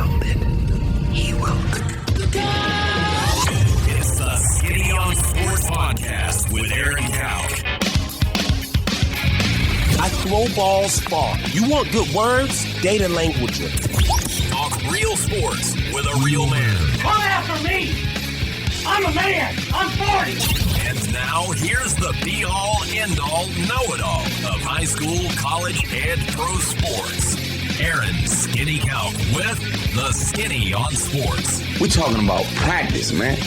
grounded. He will. It's the Skinny on Sports Podcast with Aaron Cowk. I throw balls far. You want good words? Data language. Talk real sports with a real man. Come after me! I'm a man! I'm 40! And now, here's the be-all, end-all, know-it-all of high school, college, and pro sports. Aaron Skinny Cowk with the Skinny on Sports. We're talking about practice, man.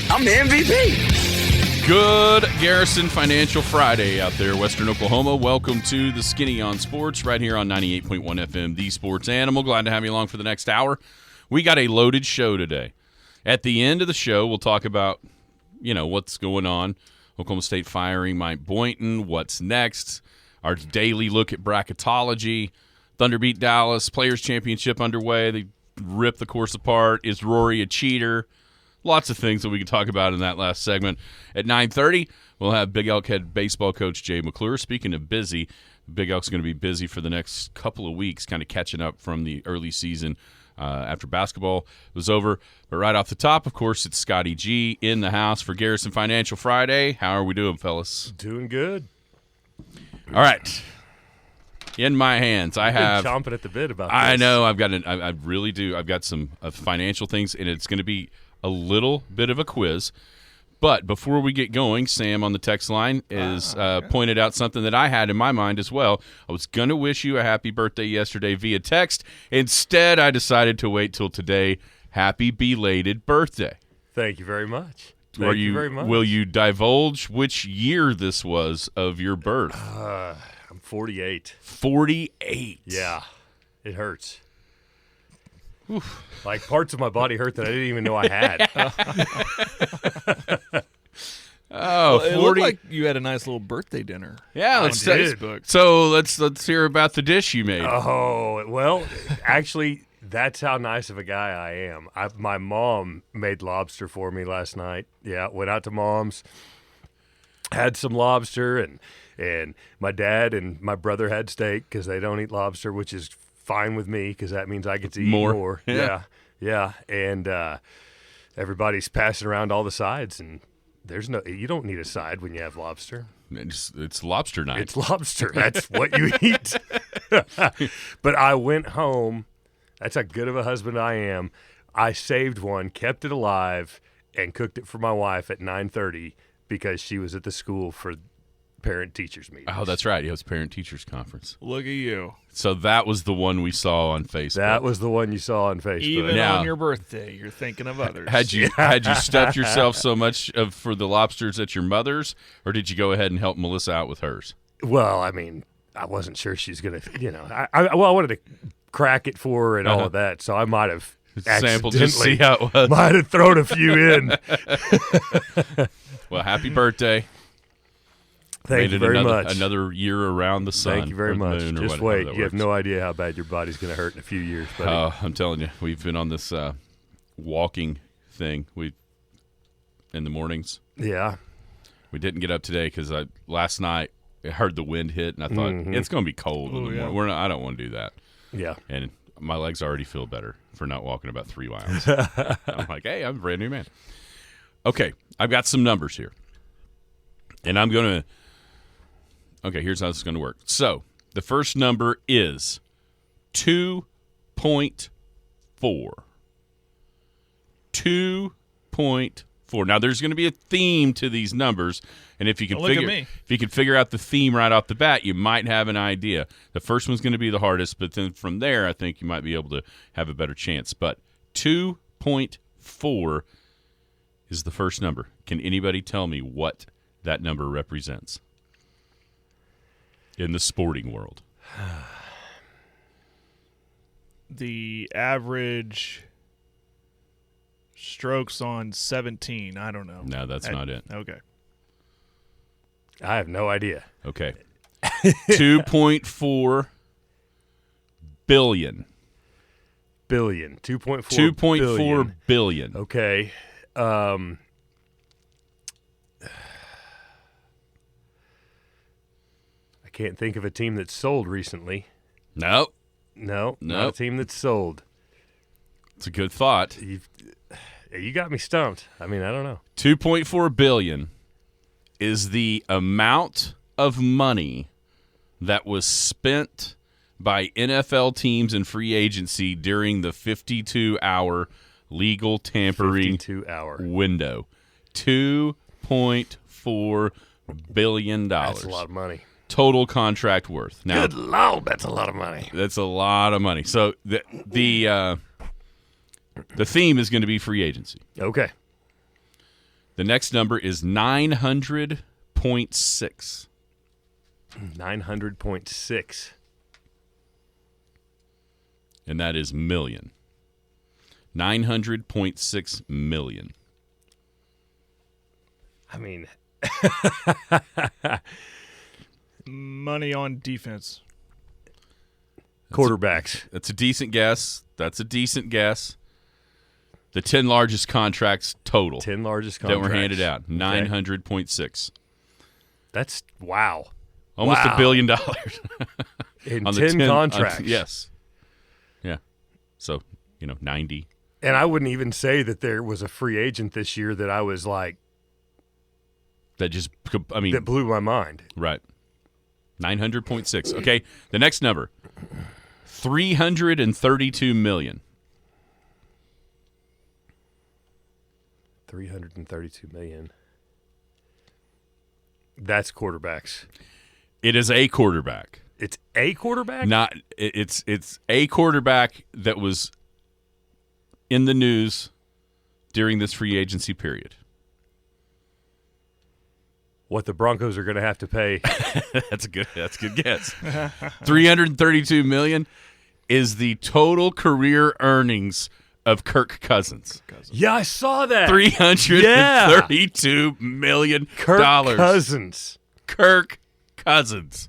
I'm the MVP. Good Garrison Financial Friday out there, Western Oklahoma. Welcome to the Skinny on Sports right here on 98.1 FM, The Sports Animal. Glad to have you along for the next hour. We got a loaded show today. At the end of the show, we'll talk about, what's going on. Oklahoma State firing Mike Boynton, what's next, our daily look at bracketology, Thunder beat Dallas, Players Championship underway. They ripped the course apart. Is Rory a cheater? Lots of things that we can talk about in that last segment. At 9:30, we'll have Big Elk head baseball coach Jay McClure. Speaking of busy, Big Elk's going to be busy for the next couple of weeks, kind of catching up from the early season after basketball was over. But right off the top, of course, it's Scotty G in the house for Garrison Financial Friday. How are we doing, fellas? Doing good. All right. In my hands, I have chomping at the bit about this. I know. I really do. I've got some financial things, and it's going to be a little bit of a quiz. But before we get going, Sam on the text line is pointed out something that I had in my mind as well. I was going to wish you a happy birthday yesterday via text. Instead, I decided to wait till today. Happy belated birthday. Thank you very much. Thank you very much. Will you divulge which year this was of your birth? I'm 48. 48. Yeah, it hurts. Oof. Like parts of my body hurt that I didn't even know I had. Oh, well, it 40. looked like you had a nice little birthday dinner. Yeah, on Facebook. So let's hear about the dish you made. Oh, well, actually, that's how nice of a guy I am. My mom made lobster for me last night. Yeah, went out to Mom's, had some lobster, and my dad and my brother had steak because they don't eat lobster, which is fine with me because that means I get to eat more. Yeah. And everybody's passing around all the sides, and you don't need a side when you have lobster. It's lobster night. It's lobster. That's what you eat. But I went home. That's how good of a husband I am. I saved one, kept it alive, and cooked it for my wife at 9:30 because she was at the school for parent-teachers meetings. Oh, that's right. It was parent-teachers conference. Look at you. So that was the one we saw on Facebook. That was the one you saw on Facebook. Even Now, on your birthday, you're thinking of others. Had you stuffed yourself so much for the lobsters at your mother's, or did you go ahead and help Melissa out with hers? Well, I mean, I wasn't sure she's going to, I wanted to crack it for her and all of that, so I might have sample just see how it was. Might have thrown a few in. Well, happy birthday. Thank you very much. Another year around the sun. Thank you very much. Just wait. You have no idea how bad your body's going to hurt in a few years, buddy. I'm telling you, we've been on this walking thing in the mornings. Yeah. We didn't get up today because last night I heard the wind hit, and I thought, it's going to be cold in the morning. I don't want to do that. Yeah. And my legs already feel better for not walking about 3 miles. I'm like, hey, I'm a brand new man. Okay, I've got some numbers here. And I'm going to – okay, here's how this is going to work. So the first number is 2.4. 2.4. Now, there's going to be a theme to these numbers, and if you can figure out the theme right off the bat, you might have an idea. The first one's going to be the hardest, but then from there, I think you might be able to have a better chance. But 2.4 is the first number. Can anybody tell me what that number represents in the sporting world? The average strokes on 17. I don't know. No, that's not it. Okay. I have no idea. Okay. 2.4 billion. Billion. 2.4 2.4 billion. Okay. I can't think of a team that's sold recently. Nope. No, not a team that's sold. It's a good thought. You got me stumped. I mean, I don't know. $2.4 billion is the amount of money that was spent by NFL teams in free agency during the 52-hour legal tampering 52-hour window. $2.4 billion. That's a lot of money. Total contract worth. Now, Good Lord, that's a lot of money. that's a lot of money. So the theme is going to be free agency. Okay. The next number is 900.6. 900.6. And that is million. 900.6 million. I mean, Money on defense. quarterbacks. That's a decent guess. The 10 largest contracts total 10 largest that contracts. were handed out. 900.6. That's wow. Almost Wow. $1 billion. In on 10 contracts. Yes. Yeah. So, 90. And I wouldn't even say that there was a free agent this year that I was like, That just, that blew my mind. right. 900.6. Okay. The next number, 332 million. 332 million. That's quarterbacks. It is a quarterback. It's a quarterback? It's a quarterback that was in the news during this free agency period. What the Broncos are going to have to pay. That's a good guess. 332 million is the total career earnings of Kirk Cousins. Yeah, I saw that. $332 million. Kirk Cousins. Kirk Cousins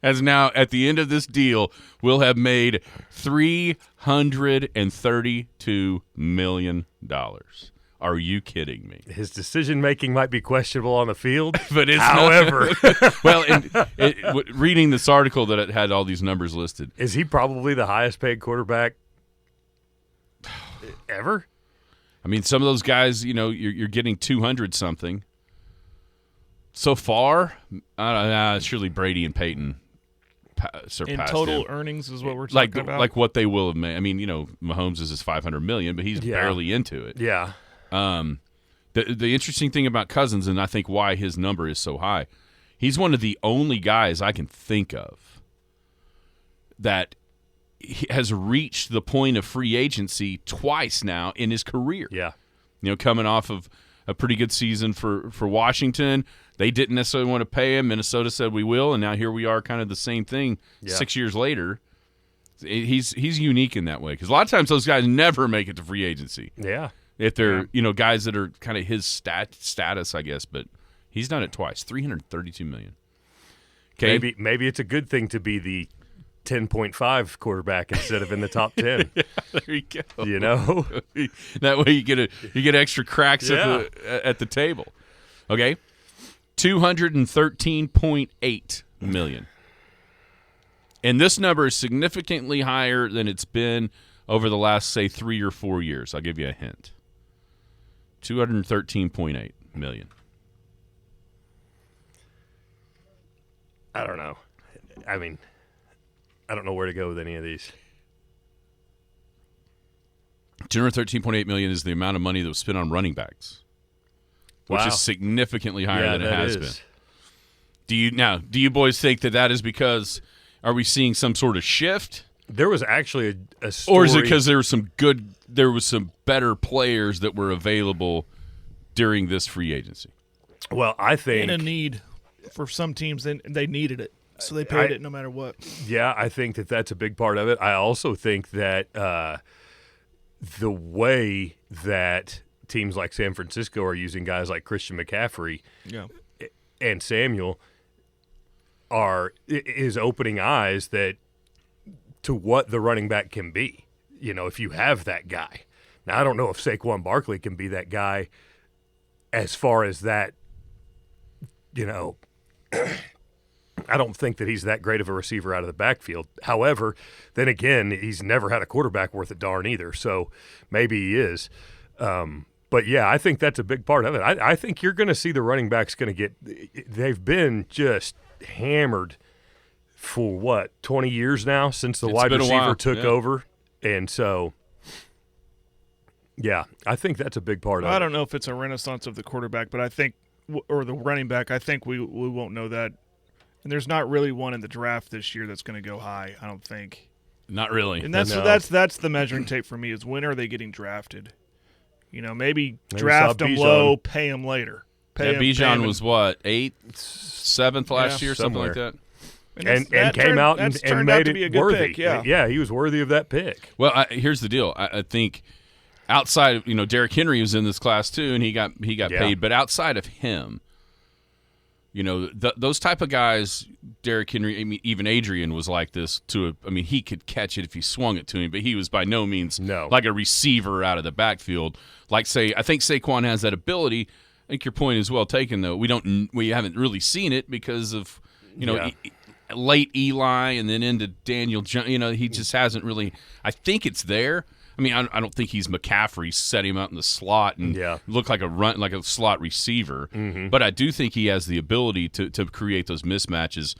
has now, at the end of this deal, will have made $332 million. Are you kidding me? His decision-making might be questionable on the field. But it's However. well, reading this article that it had all these numbers listed. Is he probably the highest-paid quarterback ever? I mean, some of those guys, you're getting 200-something. So far, surely Brady and Peyton surpassed In total him. earnings is what we're talking about? Like what they will have made. I mean, Mahomes is his $500 million, but he's barely into it. Yeah. The interesting thing about Cousins, and I think why his number is so high, he's one of the only guys I can think of that has reached the point of free agency twice now in his career. Yeah. Coming off of a pretty good season for Washington. They didn't necessarily want to pay him. Minnesota said we will, and now here we are, kind of the same thing 6 years later. He's unique in that way because a lot of times those guys never make it to free agency. Yeah. If they're guys that are kind of his status, I guess, but he's done it twice. $332 million. Okay, Maybe it's a good thing to be the 10.5 quarterback instead of in the top 10. there you go. That way you get extra cracks at the table. Okay, $213.8 million, and this number is significantly higher than it's been over the last, say, 3 or 4 years. I'll give you a hint. $213.8 million. I don't know. I mean, I don't know where to go with any of these. $213.8 million is the amount of money that was spent on running backs, which is significantly higher than it has been. Do you boys think that is because are we seeing some sort of shift? There was actually a story. Or is it because there was some better players that were available during this free agency? Well, I think and a need for some teams, they needed it, so they paid it no matter what. Yeah, I think that's a big part of it. I also think that the way that teams like San Francisco are using guys like Christian McCaffrey and Samuel is opening eyes to what the running back can be, if you have that guy. Now, I don't know if Saquon Barkley can be that guy as far as that, I I don't think that he's that great of a receiver out of the backfield. However, then again, he's never had a quarterback worth a darn either, so maybe he is. But, yeah, I think that's a big part of it. I think you're going to see the running backs going to get – they've been just hammered for, 20 years now since the wide receiver took over. And so, yeah, I think that's a big part of it. I don't know if it's a renaissance of the quarterback, but I think – or the running back, I think we won't know that. And there's not really one in the draft this year that's going to go high, I don't think. Not really. And that's the measuring tape for me is when are they getting drafted? Maybe draft them low, pay them later. Bijan was what, 8th, 7th last year, something like that? And came out and made it worthy. Pick, yeah, he was worthy of that pick. Well, here's the deal. I think outside of, Derrick Henry was in this class too, and he got paid. But outside of him, those type of guys, Derrick Henry, I mean, even Adrian was like this he could catch it if you swung it to him, but he was by no means like a receiver out of the backfield. I think Saquon has that ability. I think your point is well taken, though. We haven't really seen it because of, late Eli and then into Daniel Jones. He just hasn't really – I think it's there. I mean, I don't think he's McCaffrey, set him out in the slot and look like a slot receiver. Mm-hmm. But I do think he has the ability to create those mismatches.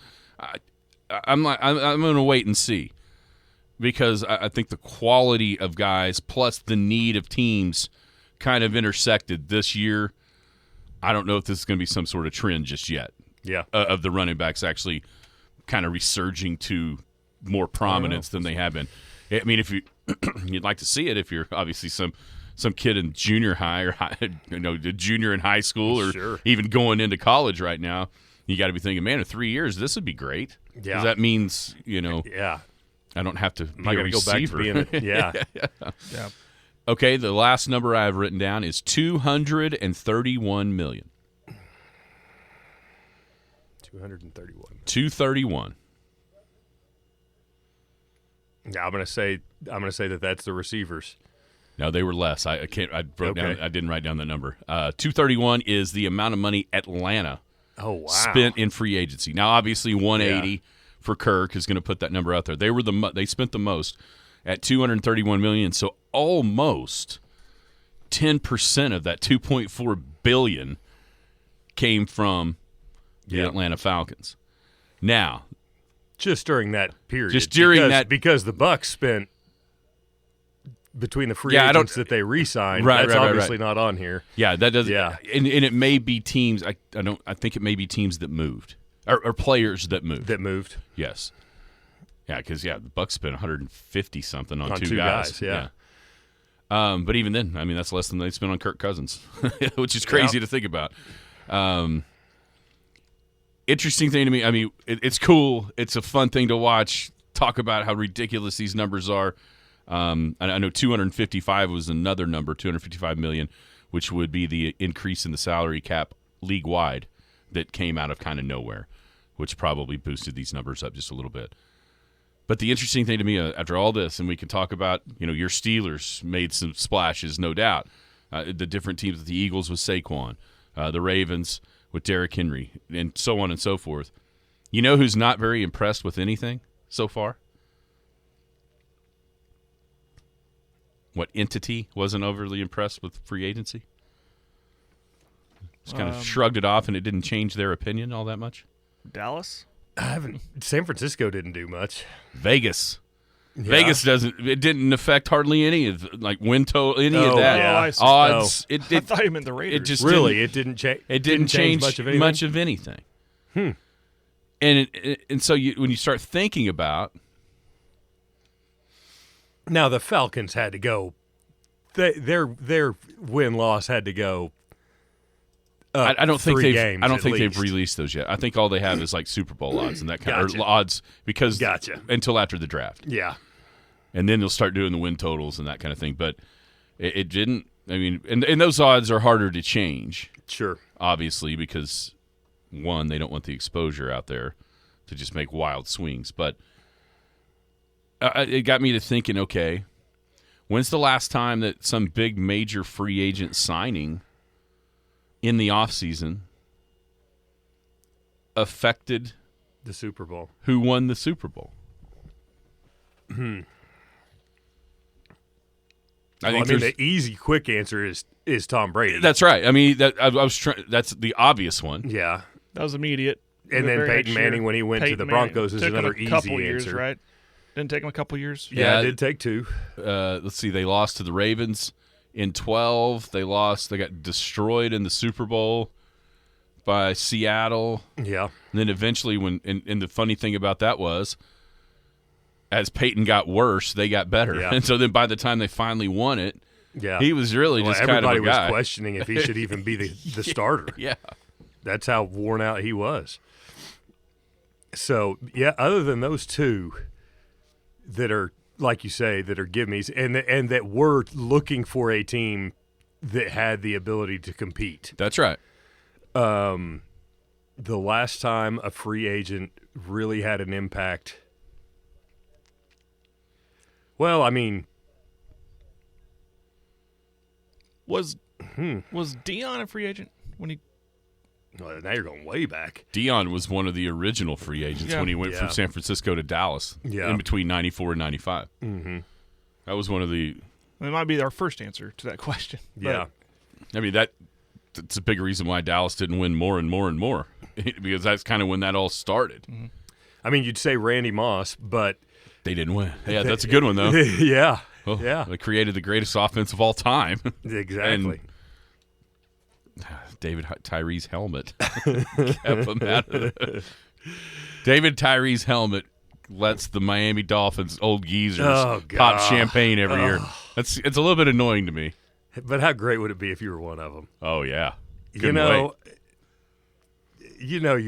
I'm going to wait and see because I think the quality of guys plus the need of teams kind of intersected this year. I don't know if this is going to be some sort of trend just yet. Yeah, of the running backs actually kind of resurging to more prominence than they have been. I mean, if you'd like to see it, if you're obviously some kid in junior high or the junior in high school or even going into college right now, you got to be thinking, man, in 3 years this would be great. Yeah, because that means I don't have to be a receiver. Go back to being yeah. Okay, the last number I have written down is $231 million. 231. Yeah, I'm gonna say that that's the receivers. No, they were less. I didn't write down the number. 231 is the amount of money Atlanta spent in free agency. Now, obviously, 180 for Kirk is going to put that number out there. They spent the most at 231 million. So almost 10% of that 2.4 billion came from the Atlanta Falcons. Now, just during that period. Because the Bucs spent between the free agents that they re-signed. That's obviously not on here. Yeah, that does. Yeah, and it may be teams. I think it may be teams that moved or players that moved. Yes. Yeah, because the Bucs spent 150 something on two guys. Yeah. But even then, I mean, that's less than they spent on Kirk Cousins, which is crazy to think about. Interesting thing to me. I mean, it's cool. It's a fun thing to watch. Talk about how ridiculous these numbers are. I know 255 was another number, 255 million, which would be the increase in the salary cap league wide that came out of kind of nowhere, which probably boosted these numbers up just a little bit. But the interesting thing to me after all this, and we can talk about, your Steelers made some splashes, no doubt. The different teams, the Eagles with Saquon, the Ravens with Derrick Henry, and so on and so forth. You know who's not very impressed with anything so far? What entity wasn't overly impressed with free agency? Just kind of shrugged it off, and it didn't change their opinion all that much? Dallas? San Francisco didn't do much. Vegas. Yeah. Vegas it didn't affect hardly any of win total, any of that. Yeah. Odds. I thought you meant the Raiders. It didn't change much of anything. And so when you start thinking about, now the Falcons had to go. Their win-loss had to go. I don't think they've released those yet. I think all they have is Super Bowl odds and that kind of odds because until after the draft. Yeah, and then they'll start doing the win totals and that kind of thing. But it didn't. I mean, and those odds are harder to change. Sure, obviously because one, they don't want the exposure out there to just make wild swings. But it got me to thinking. Okay, when's the last time that some big major free agent signing in the offseason affected The Super Bowl. Who won the Super Bowl? I think the easy, quick answer is Tom Brady. That's right. I mean, I was trying. That's the obvious one. Yeah. That was immediate. And then Peyton Manning, when he went to the Broncos, is another easy answer. Years, right? Didn't take him a couple years. Yeah, it did take 2. Let's see. They lost to the Ravens in 12. They got destroyed in the Super Bowl by Seattle. Yeah. And then eventually, and the funny thing about that was, as Peyton got worse, they got better. Yeah. And so then by the time they finally won it, yeah, he was really just kind of a guy. Everybody was questioning if he should even be the starter. Yeah. That's how worn out he was. So, yeah, other than those 2 that are, like you say, that are gimmies and that were looking for a team that had the ability to compete. That's right. The last time a free agent really had an impact, well, I mean, was Dion a free agent when he? well, now you're going way back. Dion was one of the original free agents when he went from San Francisco to Dallas in between 94 and 95. Mm-hmm. That was one of the It might be our first answer to that question. Yeah. I mean, that's a big reason why Dallas didn't win more and more and more because that's kind of when that all started. Mm-hmm. I mean, you'd say Randy Moss, but they didn't win. Yeah, that's a good one, though. Yeah. Well, yeah. They created the greatest offense of all time. Exactly. David Tyree's helmet kept him out of it. David Tyree's helmet lets the Miami Dolphins old geezers pop champagne every year. It's a little bit annoying to me. But how great would it be if you were one of them? Oh yeah, you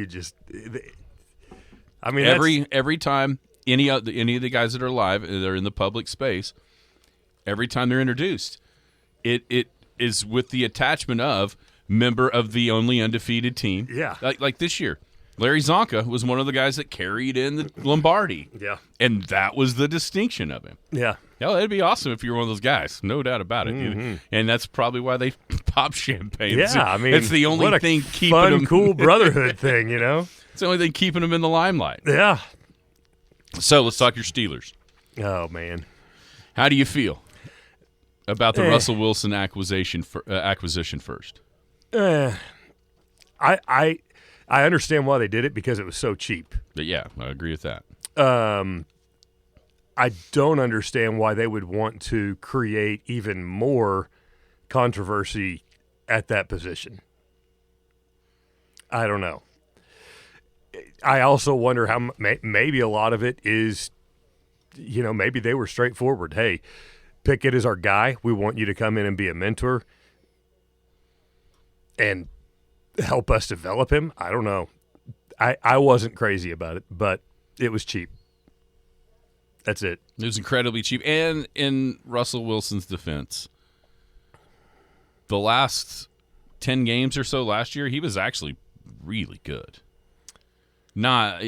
just. I mean, every time any of the guys that are alive, they're in the public space. Every time they're introduced, it is with the attachment of member of the only undefeated team. Yeah, like this year, Larry Zonka was one of the guys that carried in the Lombardi. Yeah, and that was the distinction of him. Yeah. Hell, it'd be awesome if you were one of those guys, no doubt about it. Mm-hmm. And that's probably why they pop champagne. Yeah, I mean, it's the only what a thing keeping fun, them cool brotherhood thing, you know. It's the only thing keeping them in the limelight. Yeah. So let's talk your Steelers. Oh man, how do you feel about the Russell Wilson acquisition first? I understand why they did it because it was so cheap. But yeah, I agree with that. I don't understand why they would want to create even more controversy at that position. I don't know. I also wonder how maybe a lot of it is, maybe they were straightforward. Hey, Pickett is our guy. We want you to come in and be a mentor and help us develop him. I don't know. I wasn't crazy about it, but it was cheap. That's it. It was incredibly cheap. And in Russell Wilson's defense, the last 10 games or so last year, he was actually really good. But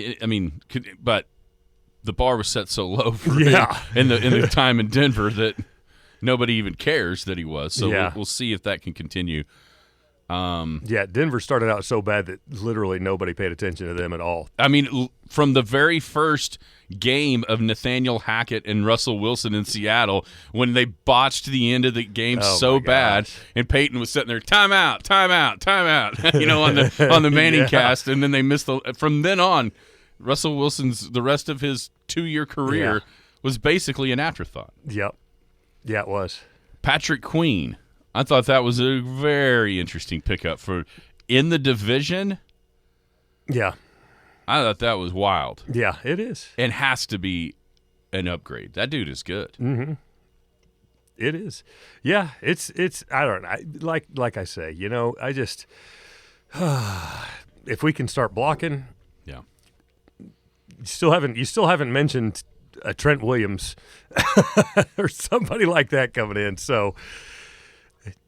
the bar was set so low for him in the time in Denver that nobody even cares that he was. So we'll see if that can continue. Denver started out so bad that literally nobody paid attention to them at all. I mean, from the very first game of Nathaniel Hackett and Russell Wilson in Seattle, when they botched the end of the game so bad, and Peyton was sitting there, timeout, on the Manning cast, and then they missed from then on, Russell Wilson's the rest of his 2-year career was basically an afterthought. Yep. Yeah, it was. Patrick Queen. I thought that was a very interesting pickup for in the division. Yeah. I thought that was wild. Yeah, it is. And has to be an upgrade. That dude is good. Mm-hmm. It is. Yeah, it's I don't know. Like I say, I just if we can start blocking. Yeah. You still haven't mentioned Trent Williams or somebody like that coming in. So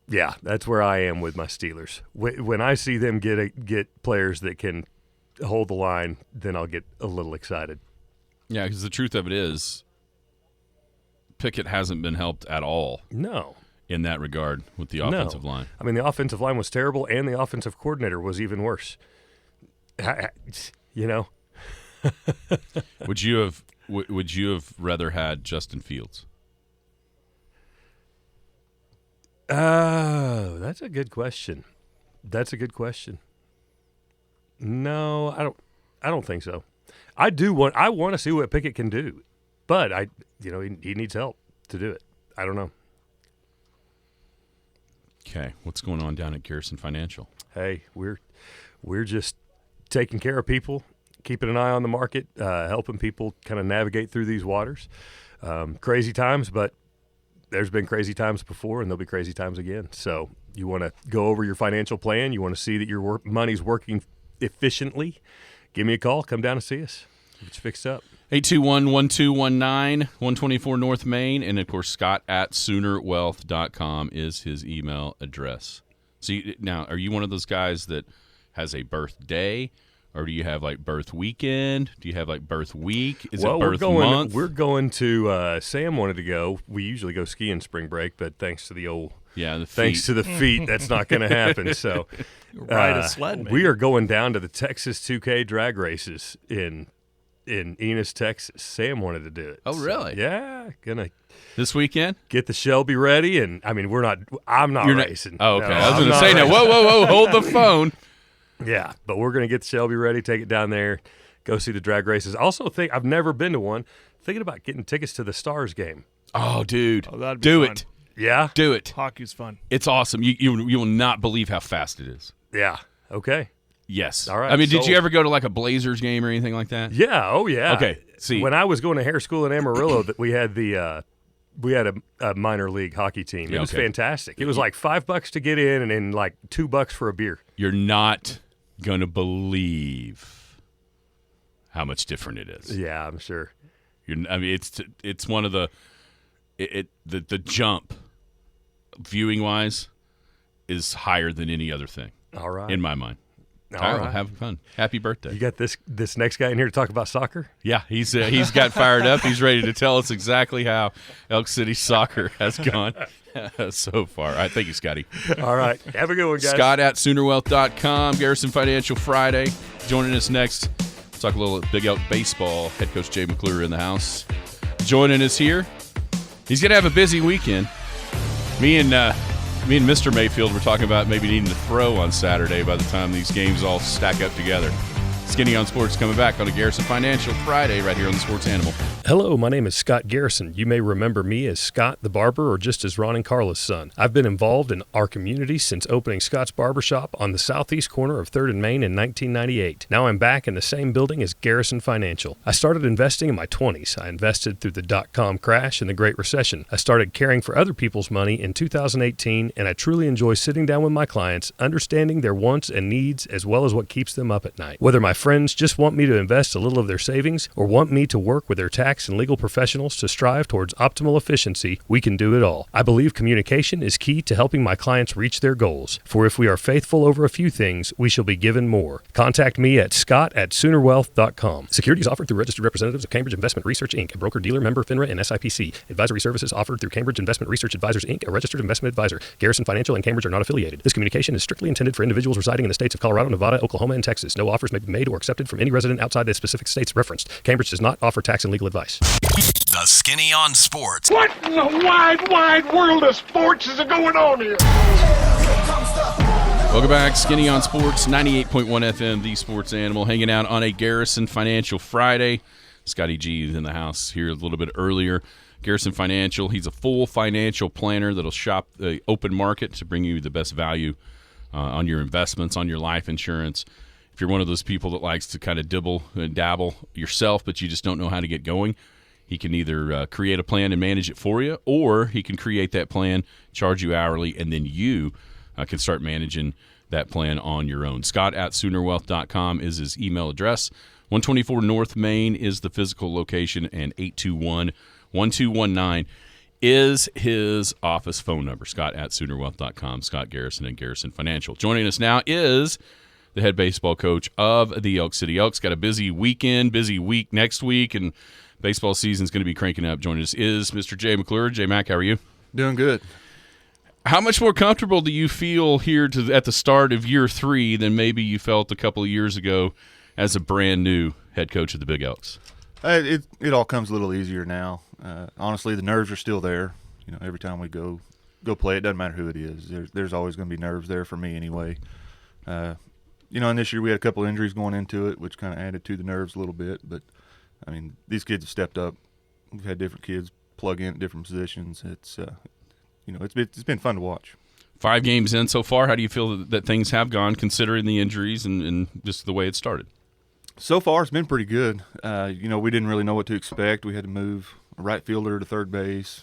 yeah, that's where I am with my Steelers. When I see them get players that can hold the line, then I'll get a little excited. Yeah, because the truth of it is, Pickett hasn't been helped at all. No. In that regard with the offensive line. I mean, the offensive line was terrible, and the offensive coordinator was even worse. Would you have rather had Justin Fields? Oh, that's a good question. No, I don't think so. I want to see what Pickett can do, but he needs help to do it. I don't know. Okay, what's going on down at Garrison Financial? Hey, we're just taking care of people, keeping an eye on the market, helping people kind of navigate through these waters. Crazy times, but there's been crazy times before, and there'll be crazy times again. So you want to go over your financial plan. You want to see that your money's working efficiently. Give me a call. Come down and see us. Get you fixed up. 821-1219, 124 North Main, and, of course, Scott at SoonerWealth.com is his email address. So now, are you one of those guys that has a birthday, or do you have, like, birth weekend? Do you have, like, birth week? Is it birth month? We're going to Sam wanted to go. We usually go skiing spring break, but thanks to the feet, that's not going to happen. So Ride a sled, maybe. We are going down to the Texas 2K drag races in Enos, Texas. Sam wanted to do it. Oh, really? So, yeah, gonna this weekend get the Shelby ready, and I mean I'm not racing. Oh, okay. No, I was going to say racing. now. Whoa! Hold the phone. Yeah, but we're gonna get the Shelby ready, take it down there, go see the drag races. Also, I've never been to one. Thinking about getting tickets to the Stars game. Oh, dude, that'd be do fun. it. Yeah, Do it. Hockey's fun. It's awesome. You will not believe how fast it is. yeah. Okay. Yes. All right, I mean, did sold. you ever go to like a Blazers game or anything like that? Yeah. Oh, yeah. Okay. See, when I was going to hair school in Amarillo, that we had a minor league hockey team. It was fantastic. It was like $5 to get in, and then like $2 for a beer. you're not gonna believe how much different it is. Yeah, I'm sure. I mean, it's one of the jump viewing wise is higher than any other thing. All right. In my mind. All Well, right. have fun. Happy birthday. You got this next guy in here to talk about soccer? Yeah, he's got fired up. He's ready to tell us exactly how Elk City soccer has gone so far. All right, thank you, Scotty. All right. Have a good one, guys. Scott at SoonerWealth.com, Garrison Financial Friday. Joining us next, talk a little Big Elk baseball. Head coach Jay McClure in the house. Joining us here. He's going to have a busy weekend. Me and Mr. Mayfield were talking about maybe needing to throw on Saturday by the time these games all stack up together. Skinny on Sports coming back on a Garrison Financial Friday right here on the Sports Animal. Hello, my name is Scott Garrison. You may remember me as Scott the Barber or just as Ron and Carla's son. I've been involved in our community since opening Scott's Barbershop on the southeast corner of 3rd and Main in 1998. Now I'm back in the same building as Garrison Financial. I started investing in my 20s. I invested through the dot-com crash and the Great Recession. I started caring for other people's money in 2018, and I truly enjoy sitting down with my clients, understanding their wants and needs as well as what keeps them up at night. Whether my friends just want me to invest a little of their savings or want me to work with their tax and legal professionals to strive towards optimal efficiency, we can do it all. I believe communication is key to helping my clients reach their goals. For if we are faithful over a few things, we shall be given more. Contact me at scott@SoonerWealth.com. Securities offered through registered representatives of Cambridge Investment Research, Inc., a broker-dealer member FINRA and SIPC. Advisory services offered through Cambridge Investment Research Advisors, Inc., a registered investment advisor. Garrison Financial and Cambridge are not affiliated. This communication is strictly intended for individuals residing in the states of Colorado, Nevada, Oklahoma, and Texas. No offers may be made or accepted from any resident outside the specific states referenced. Cambridge does not offer tax and legal advice. The Skinny on Sports. What in the wide world of sports is going on here? Welcome back, Skinny on Sports, 98.1 FM, the Sports Animal, hanging out on a Garrison Financial Friday. Scotty G is in the house here a little bit earlier. Garrison Financial, he's a full financial planner that'll shop the open market to bring you the best value on your investments, on your life insurance. If you're one of those people that likes to kind of dibble and dabble yourself, but you just don't know how to get going, he can either create a plan and manage it for you, or he can create that plan, charge you hourly, and then you can start managing that plan on your own. Scott at SoonerWealth.com is his email address. 124 North Main is the physical location, and 821-1219 is his office phone number. Scott at SoonerWealth.com, Scott Garrison and Garrison Financial. Joining us now is the head baseball coach of the Elk City Elks. Got a busy weekend, busy week next week, and baseball season's going to be cranking up. Joining us is Mr. Jay McClure. Jay Mack, how are you? Doing good. How much more comfortable do you feel here at the start of year 3 than maybe you felt a couple of years ago as a brand new head coach of the Big Elks? It all comes a little easier now. Honestly, the nerves are still there. Every time we go play, it doesn't matter who it is. There's always going to be nerves there for me anyway. And this year we had a couple injuries going into it, which kind of added to the nerves a little bit. But I mean, these kids have stepped up. We've had different kids plug in at different positions. It's been fun to watch. 5 games in so far, how do you feel that things have gone, considering the injuries and just the way it started? So far, it's been pretty good. We didn't really know what to expect. We had to move a right fielder to third base,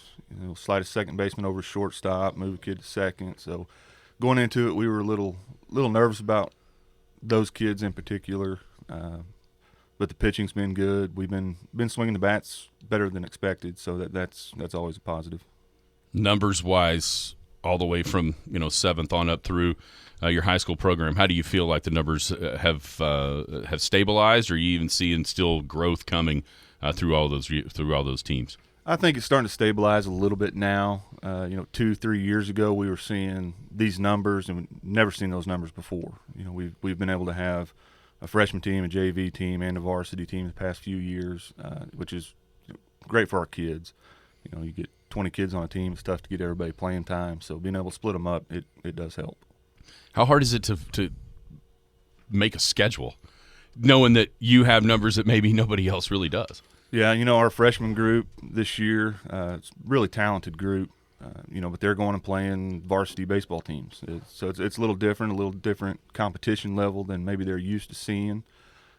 slide a second baseman over to shortstop, move a kid to second. So going into it, we were a little nervous about those kids in particular. But the pitching's been good. We've been swinging the bats better than expected, so that's always a positive. Numbers-wise, all the way from 7th on up through your high school program, how do you feel like the numbers have stabilized, or are you even seeing still growth coming through all those teams? I think it's starting to stabilize a little bit now. 2-3 years ago, we were seeing these numbers, and we've never seen those numbers before. We've been able to have a freshman team, a JV team, and a varsity team the past few years, which is great for our kids. You get 20 kids on a team, it's tough to get everybody playing time. So being able to split them up, it does help. How hard is it to make a schedule, knowing that you have numbers that maybe nobody else really does? Yeah, our freshman group this year, it's a really talented group, but they're going and playing varsity baseball teams. So it's a little different competition level than maybe they're used to seeing.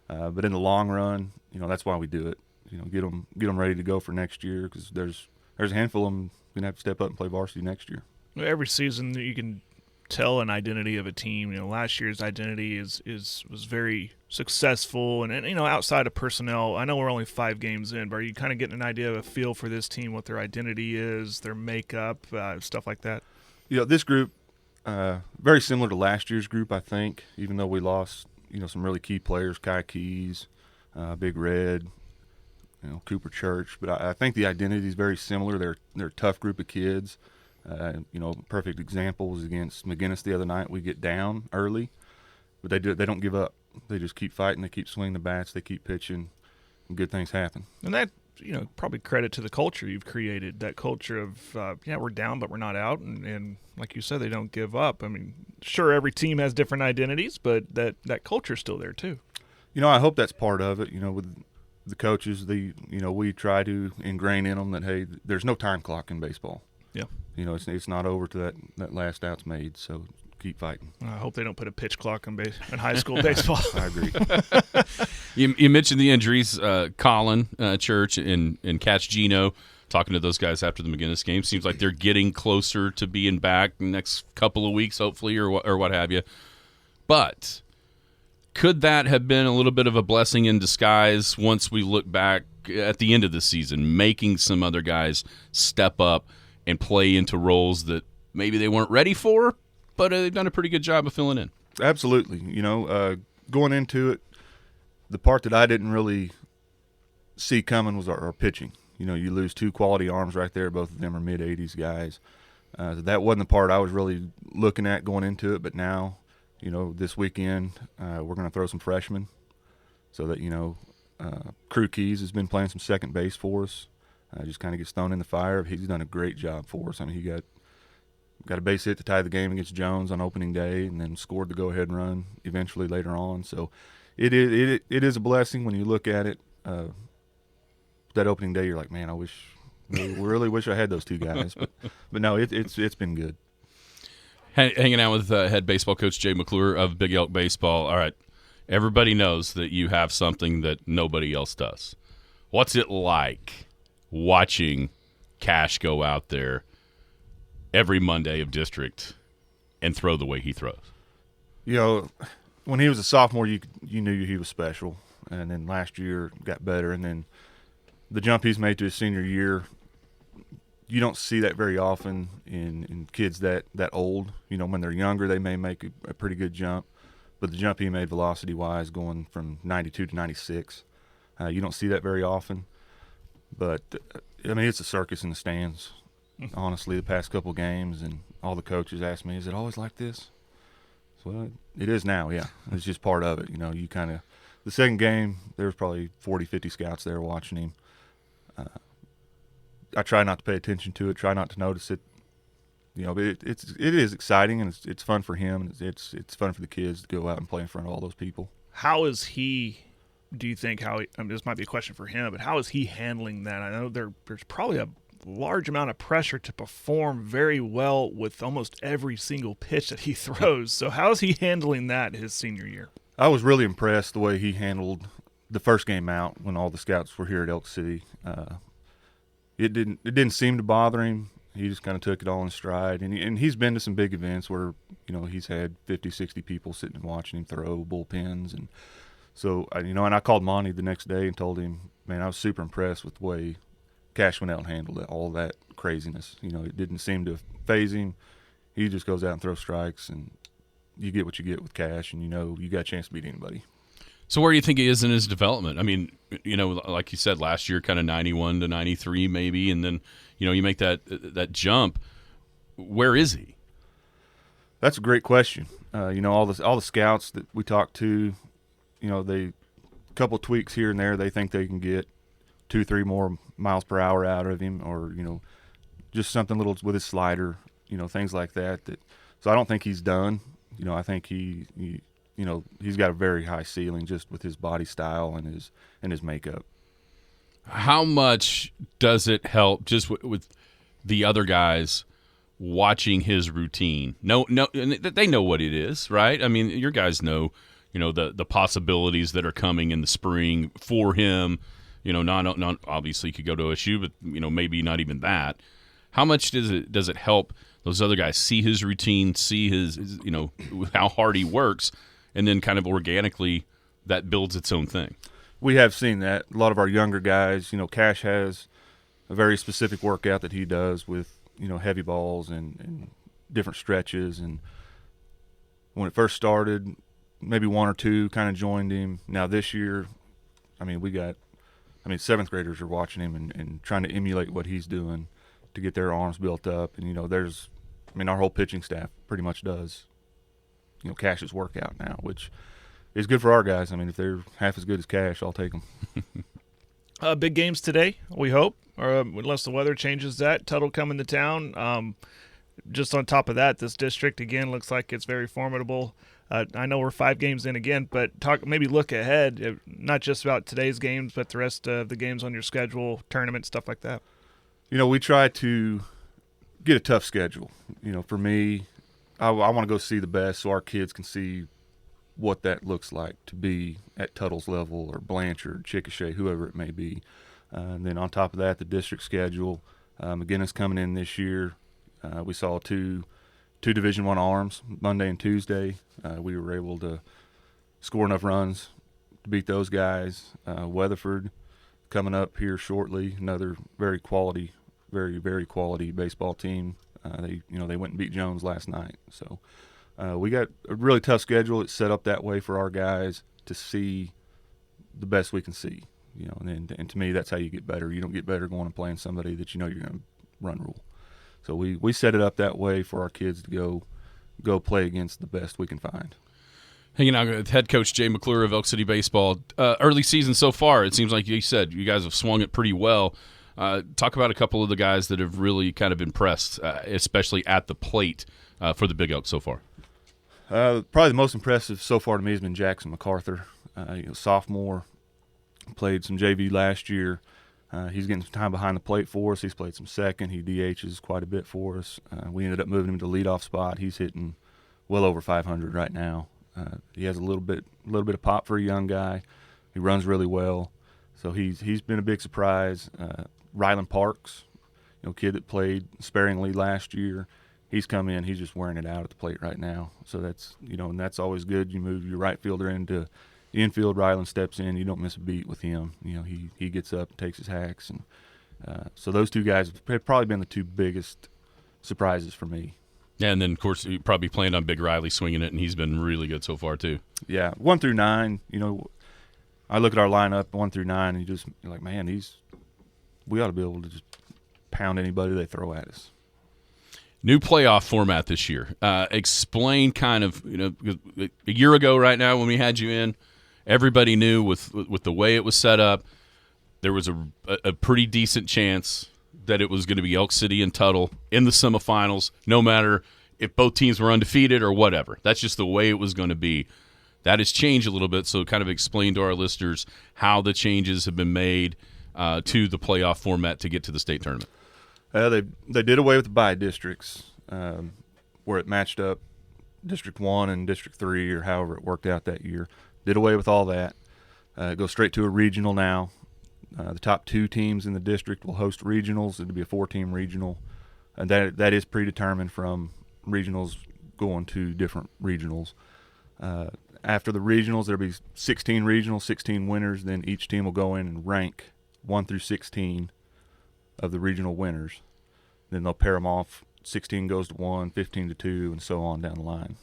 But in the long run, that's why we do it. Get them ready to go for next year, because there's a handful of them going to have to step up and play varsity next year. Every season you can tell an identity of a team. Last year's identity was very successful, and outside of personnel, I know we're only 5 games in, but are you kind of getting an idea of a feel for this team, what their identity is, their makeup, stuff like that? This group, very similar to last year's group, I think, even though we lost some really key players, Kai Keys, Big Red, Cooper Church, but I think the identity is very similar. They're a tough group of kids. Perfect example was against McGinnis the other night. We get down early, but they don't give up. They just keep fighting. They keep swinging the bats. They keep pitching, and good things happen. And that, probably credit to the culture you've created. That culture of, we're down, but we're not out. And like you said, they don't give up. I mean, sure, every team has different identities, but that culture's still there too. I hope that's part of it. With the coaches, we try to ingrain in them that, hey, there's no time clock in baseball. Yeah. It's not over to that last out's made, so keep fighting. I hope they don't put a pitch clock in high school baseball. I agree. You mentioned the injuries, Colin Church and Catch Gino. Talking to those guys after the McGinnis game, seems like they're getting closer to being back in the next couple of weeks, hopefully, or what have you. But could that have been a little bit of a blessing in disguise once we look back at the end of the season, making some other guys step up and play into roles that maybe they weren't ready for, but they've done a pretty good job of filling in? Absolutely. Going into it, the part that I didn't really see coming was our pitching. You lose 2 quality arms right there. Both of them are mid-80s guys. That wasn't the part I was really looking at going into it, but now, this weekend we're going to throw some freshmen so that, Crew Keys has been playing some second base for us. Just kind of gets thrown in the fire. He's done a great job for us. I mean, he got a base hit to tie the game against Jones on opening day, and then scored the go-ahead run eventually later on. So it is a blessing when you look at it. That opening day, you're like, man, I really wish I had those 2 guys. But no, it's been good. Hanging out with head baseball coach Jay McClure of Big Elk Baseball. All right, everybody knows that you have something that nobody else does. What's it like watching Cash go out there every Monday of district and throw the way he throws? When he was a sophomore, you knew he was special, and then last year got better, and then the jump he's made to his senior year, you don't see that very often in kids that old. When they're younger, they may make a pretty good jump, but the jump he made velocity-wise, going from 92 to 96, you don't see that very often. But, it's a circus in the stands, honestly, the past couple games, and all the coaches ask me, is it always like this? Well, it is now, yeah. It's just part of it. You kind of The second game, there was probably 40, 50 scouts there watching him. I try not to pay attention to it, try not to notice it. But it is exciting, and it's fun for him, and it's fun for the kids to go out and play in front of all those people. How is he? Do you think this might be a question for him, but how is he handling that? I know there's probably a large amount of pressure to perform very well with almost every single pitch that he throws. So how is he handling that his senior year? I was really impressed the way he handled the first game out when all the scouts were here at Elk City. It didn't seem to bother him. He just kind of took it all in stride. And he's been to some big events where, he's had 50, 60 people sitting and watching him throw bullpens. And so, and I called Monty the next day and told him, man, I was super impressed with the way Cash went out and handled it, all that craziness. It didn't seem to phase him. He just goes out and throws strikes, and you get what you get with Cash, and you got a chance to beat anybody. So where do you think he is in his development? I mean, like you said, last year kind of 91 to 93 maybe, and then, you make that jump. Where is he? That's a great question. All the scouts that we talk to, they a couple of tweaks here and there, they think they can get 2-3 more miles per hour out of him, or just something little with his slider, things like that. So I don't think he's done. I think he's got a very high ceiling just with his body style and his makeup. How much does it help just with the other guys watching his routine? No, they know what it is, right? I mean, your guys know, the possibilities that are coming in the spring for him. Not obviously could go to OSU, but maybe not even that. How much does it help those other guys see his routine, see his how hard he works, and then kind of organically that builds its own thing? We have seen that. A lot of our younger guys, Cash has a very specific workout that he does with heavy balls and different stretches. And when it first started, maybe one or two kind of joined him. Now this year, seventh graders are watching him and trying to emulate what he's doing to get their arms built up. And, our whole pitching staff pretty much does, Cash's workout now, which is good for our guys. If they're half as good as Cash, I'll take them. Big games today, we hope, or unless the weather changes that. Tuttle coming to town. Just on top of that, this district, again, looks like it's very formidable. I know we're 5 games in again, but maybe look ahead, not just about today's games, but the rest of the games on your schedule, tournament, stuff like that. We try to get a tough schedule. For me, I want to go see the best so our kids can see what that looks like to be at Tuttle's level or Blanchard, Chickasha, whoever it may be. And then on top of that, the district schedule. McGinnis coming in this year. We saw two Division I arms, Monday and Tuesday. We were able to score enough runs to beat those guys. Weatherford coming up here shortly, another very quality, very, very quality baseball team. They went and beat Jones last night. So we got a really tough schedule. It's set up that way for our guys to see the best we can see. And to me, that's how you get better. You don't get better going and playing somebody that you're going to run rule. So we set it up that way for our kids to go play against the best we can find. Hanging out with head coach Jay McClure of Elk City Baseball. Early season so far, it seems like you said you guys have swung it pretty well. Talk about a couple of the guys that have really kind of impressed, especially at the plate for the Big Elk so far. Probably the most impressive so far to me has been Jackson MacArthur, sophomore, played some JV last year. He's getting some time behind the plate for us. He's played some second. He DHs quite a bit for us. We ended up moving him to leadoff spot. He's hitting well over 500 right now. He has a little bit of pop for a young guy. He runs really well, so he's been a big surprise. Rylan Parks, kid that played sparingly last year. He's come in. He's just wearing it out at the plate right now. So that's and that's always good. You move your right fielder into infield, Rylan steps in. You don't miss a beat with him. He gets up and takes his hacks. And so those two guys have probably been the two biggest surprises for me. Yeah, and then, of course, you probably planned on Big Riley swinging it, and he's been really good so far too. Yeah, 1 through 9, I look at our lineup 1 through 9, and you're like, man, we ought to be able to just pound anybody they throw at us. New playoff format this year. Explain kind of, a year ago right now when we had you in, everybody knew with the way it was set up, there was a pretty decent chance that it was going to be Elk City and Tuttle in the semifinals, no matter if both teams were undefeated or whatever. That's just the way it was going to be. That has changed a little bit, so kind of explain to our listeners how the changes have been made to the playoff format to get to the state tournament. They did away with the bye districts, where it matched up District 1 and District 3 or however it worked out that year. Did away with all that. Go straight to a regional now. The top 2 teams in the district will host regionals. It'll be a 4-team regional, and that is predetermined from regionals going to different regionals. After the regionals, there'll be 16 regionals, 16 winners. Then each team will go in and rank 1 through 16 of the regional winners. Then they'll pair them off. 16 goes to 1, 15 to 2, and so on down the line.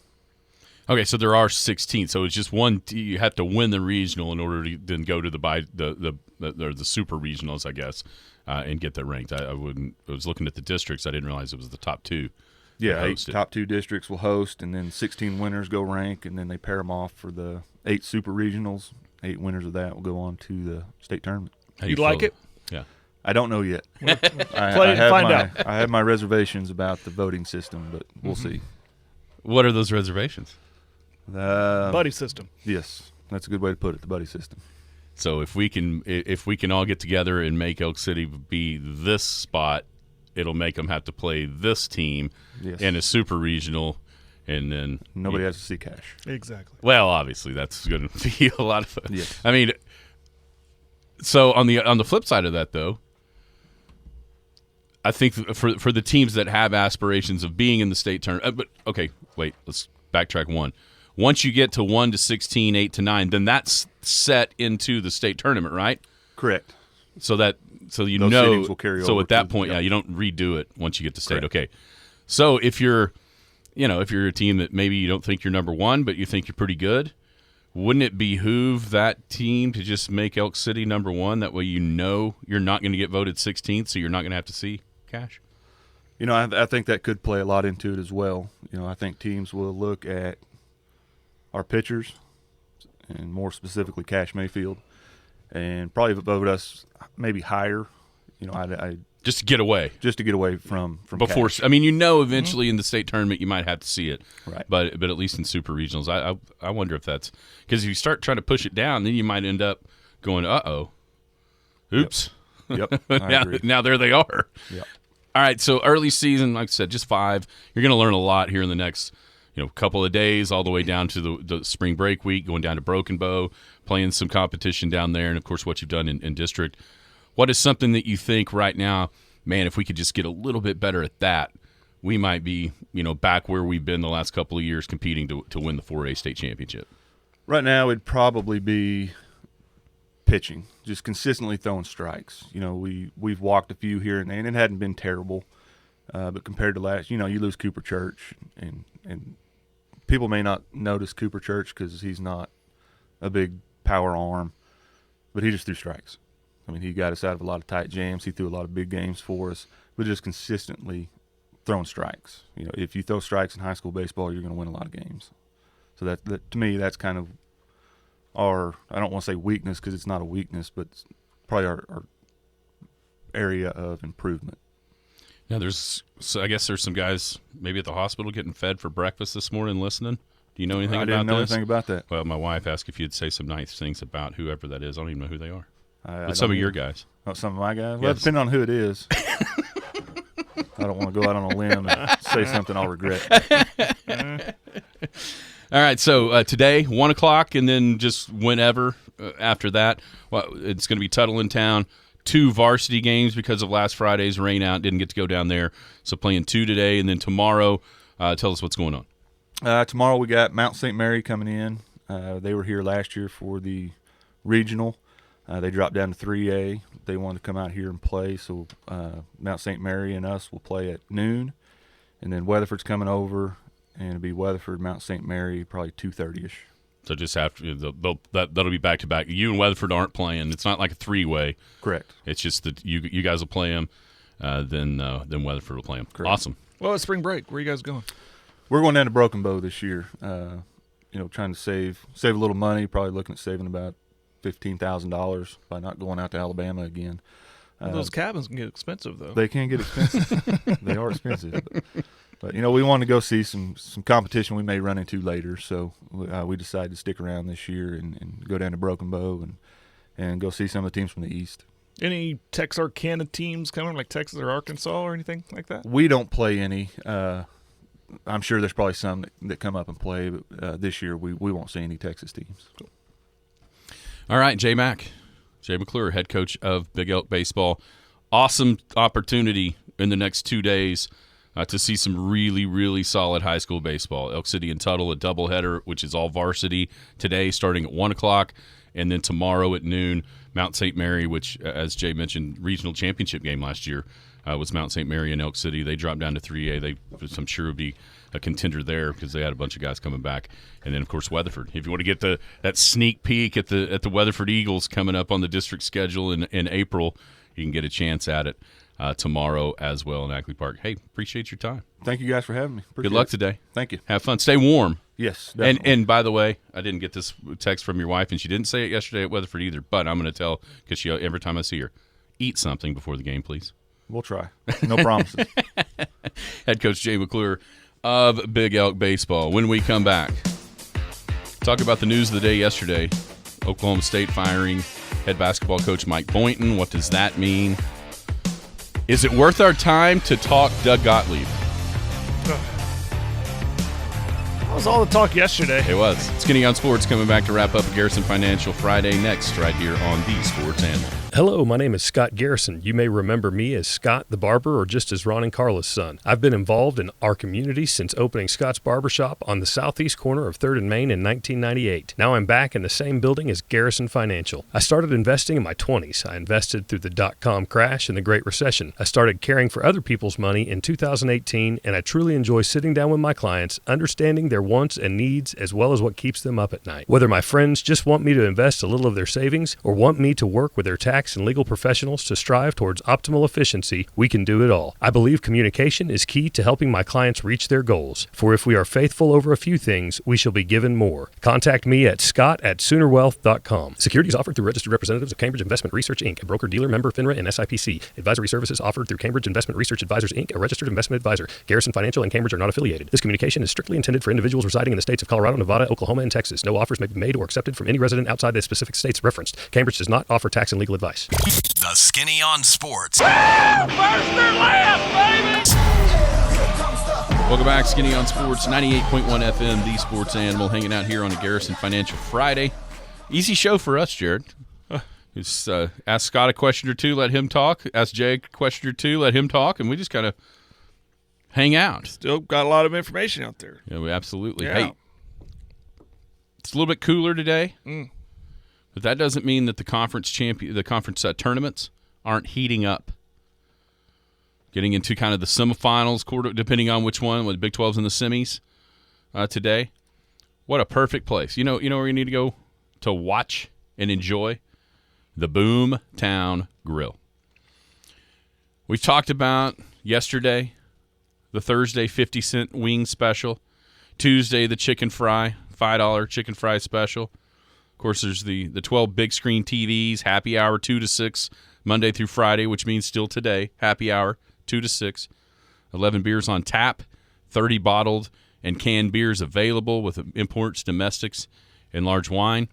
Okay, so there are 16. So it's just one. You have to win the regional in order to then go to the super regionals, I guess, and get that ranked. I was looking at the districts. I didn't realize it was the top 2. Yeah, 8 top 2 districts will host, and then 16 winners go rank, and then they pair them off for the 8 super regionals. 8 winners of that will go on to the state tournament. You like it? Yeah. I don't know yet. Find out. I have my reservations about the voting system, but we'll see. What are those reservations? Buddy system. Yes, that's a good way to put it, the buddy system. So if we can all get together and make Elk City be this spot, it'll make them have to play this team in a super regional, and then nobody has to see cash. Exactly. Well, obviously that's going to be a lot of fun. Yes. I mean, so on the flip side of that, though, I think for the teams that have aspirations of being in the state tournament, but okay, wait, let's backtrack one. Once you get to 1 to 16, 8 to 9, then that's set into the state tournament, right? Correct. So those seedings will carry over. So at that point, you don't redo it once you get to state. Correct. Okay. So if you're a team that maybe you don't think you're number 1, but you think you're pretty good, wouldn't it behoove that team to just make Elk City number 1? That way, you're not going to get voted 16th, so you're not going to have to see cash. I think that could play a lot into it as well. I think teams will look at our pitchers, and more specifically Cash Mayfield, and probably vote us maybe higher. Just to get away from before. Cash. I mean, eventually in the state tournament you might have to see it, right? But at least in super regionals, I wonder if that's because if you start trying to push it down, then you might end up going, oops. Yep. Now there they are. Yep. All right. So early season, like I said, just 5. You're going to learn a lot here in the next couple of days, all the way down to the spring break week, going down to Broken Bow, playing some competition down there, and of course what you've done in district. What is something that you think right now, man, if we could just get a little bit better at that, we might be, back where we've been the last couple of years competing to win the 4A state championship? Right now it'd probably be pitching, just consistently throwing strikes. We've walked a few here and there, and it hadn't been terrible. But compared to last, you lose Cooper Church, and people may not notice Cooper Church because he's not a big power arm, but he just threw strikes. I mean, he got us out of a lot of tight jams. He threw a lot of big games for us, but just consistently throwing strikes. If you throw strikes in high school baseball, you're going to win a lot of games. So that to me, that's kind of our, I don't want to say weakness because it's not a weakness, but it's probably our area of improvement. Yeah, I guess there's some guys maybe at the hospital getting fed for breakfast this morning listening. Do you know anything about this? I didn't know anything about that. Well, my wife asked if you'd say some nice things about whoever that is. I don't even know who they are. But some of your guys. Oh, some of my guys? Well, depending on who it is. I don't want to go out on a limb and say something I'll regret. All right, so today, 1 o'clock, and then just whenever after that, it's going to be Tuttle in town. 2 varsity games because of last Friday's rain out. Didn't get to go down there. So playing 2 today, and then tomorrow, tell us what's going on. Tomorrow we got Mount St. Mary coming in. They were here last year for the regional. They dropped down to 3A. They wanted to come out here and play, so Mount St. Mary and us will play at noon. And then Weatherford's coming over, and it'll be Weatherford, Mount St. Mary, probably 2:30ish. So just after that'll be back to back. You and Weatherford aren't playing. It's not like a 3-way. Correct. It's just that you guys will play them, then Weatherford will play them. Correct. Awesome. Well, it's spring break. Where are you guys going? We're going down to Broken Bow this year. trying to save a little money. Probably looking at saving about $15,000 by not going out to Alabama again. Those cabins can get expensive, though. They can get expensive. They are expensive. But we want to go see some competition we may run into later. So we decided to stick around this year and go down to Broken Bow and go see some of the teams from the East. Any Texarkana teams coming, like Texas or Arkansas or anything like that? We don't play any. I'm sure there's probably some that come up and play, but this year we won't see any Texas teams. Cool. All right, Jay McClure, head coach of Big Elk Baseball. Awesome opportunity in the next 2 days to see some really, really solid high school baseball. Elk City and Tuttle, a doubleheader, which is all varsity today starting at 1 o'clock, and then tomorrow at noon, Mount St. Mary, which, as Jay mentioned, regional championship game last year was Mount St. Mary and Elk City. They dropped down to 3A. I'm sure would be a contender there because they had a bunch of guys coming back. And then, of course, Weatherford. If you want to get that sneak peek at the Weatherford Eagles coming up on the district schedule in April, you can get a chance at it tomorrow as well in Ackley Park. Hey, appreciate your time. Thank you guys for having me. Good luck today. Thank you. Have fun. Stay warm. Yes, definitely. And by the way, I didn't get this text from your wife, and she didn't say it yesterday at Weatherford either, but I'm going to tell, because every time I see her, eat something before the game, please. We'll try. No promises. Head coach Jay McClure of Big Elk Baseball. When we come back, talk about the news of the day yesterday. Oklahoma State firing head basketball coach Mike Boynton. What does that mean? Is it worth our time to talk Doug Gottlieb? That was all the talk yesterday. It was. Skinny on Sports coming back to wrap up a Garrison Financial Friday next right here on the Sports Animal. Hello, my name is Scott Garrison. You may remember me as Scott the Barber or just as Ron and Carla's son. I've been involved in our community since opening Scott's Barbershop on the southeast corner of 3rd and Main in 1998. Now I'm back in the same building as Garrison Financial. I started investing in my 20s. I invested through the dot-com crash and the Great Recession. I started caring for other people's money in 2018, and I truly enjoy sitting down with my clients, understanding their wants and needs as well as what keeps them up at night. Whether my friends just want me to invest a little of their savings or want me to work with their tax and legal professionals to strive towards optimal efficiency, we can do it all. I believe communication is key to helping my clients reach their goals. For if we are faithful over a few things, we shall be given more. Contact me at scott@soonerwealth.com. Securities offered through registered representatives of Cambridge Investment Research, Inc., a broker-dealer member FINRA and SIPC. Advisory services offered through Cambridge Investment Research Advisors, Inc., a registered investment advisor. Garrison Financial and Cambridge are not affiliated. This communication is strictly intended for individuals residing in the states of Colorado, Nevada, Oklahoma, and Texas. No offers may be made or accepted from any resident outside the specific states referenced. Cambridge does not offer tax and legal advice. The Skinny on Sports. First and last, baby! Welcome back, Skinny on Sports, 98.1 FM, the Sports Animal, hanging out here on a Garrison Financial Friday. Easy show for us, Jared. Just ask Scott a question or two, let him talk. Ask Jay a question or two, let him talk, and we just kind of hang out. Still got a lot of information out there. Yeah, we absolutely. Yeah. Hey, it's a little bit cooler today, but that doesn't mean that the conference tournaments aren't heating up. Getting into kind of the semifinals, depending on which one, with the Big 12s and the semis today. What a perfect place. You know where you need to go to watch and enjoy? The Boom Town Grill. We talked about yesterday the Thursday 50-cent wing special, Tuesday the chicken fry, $5 chicken fry special. Of course, there's the 12 big screen TVs, happy hour 2 to 6, Monday through Friday, which means still today, happy hour 2 to 6. 11 beers on tap, 30 bottled and canned beers available with imports, domestics, and large wine.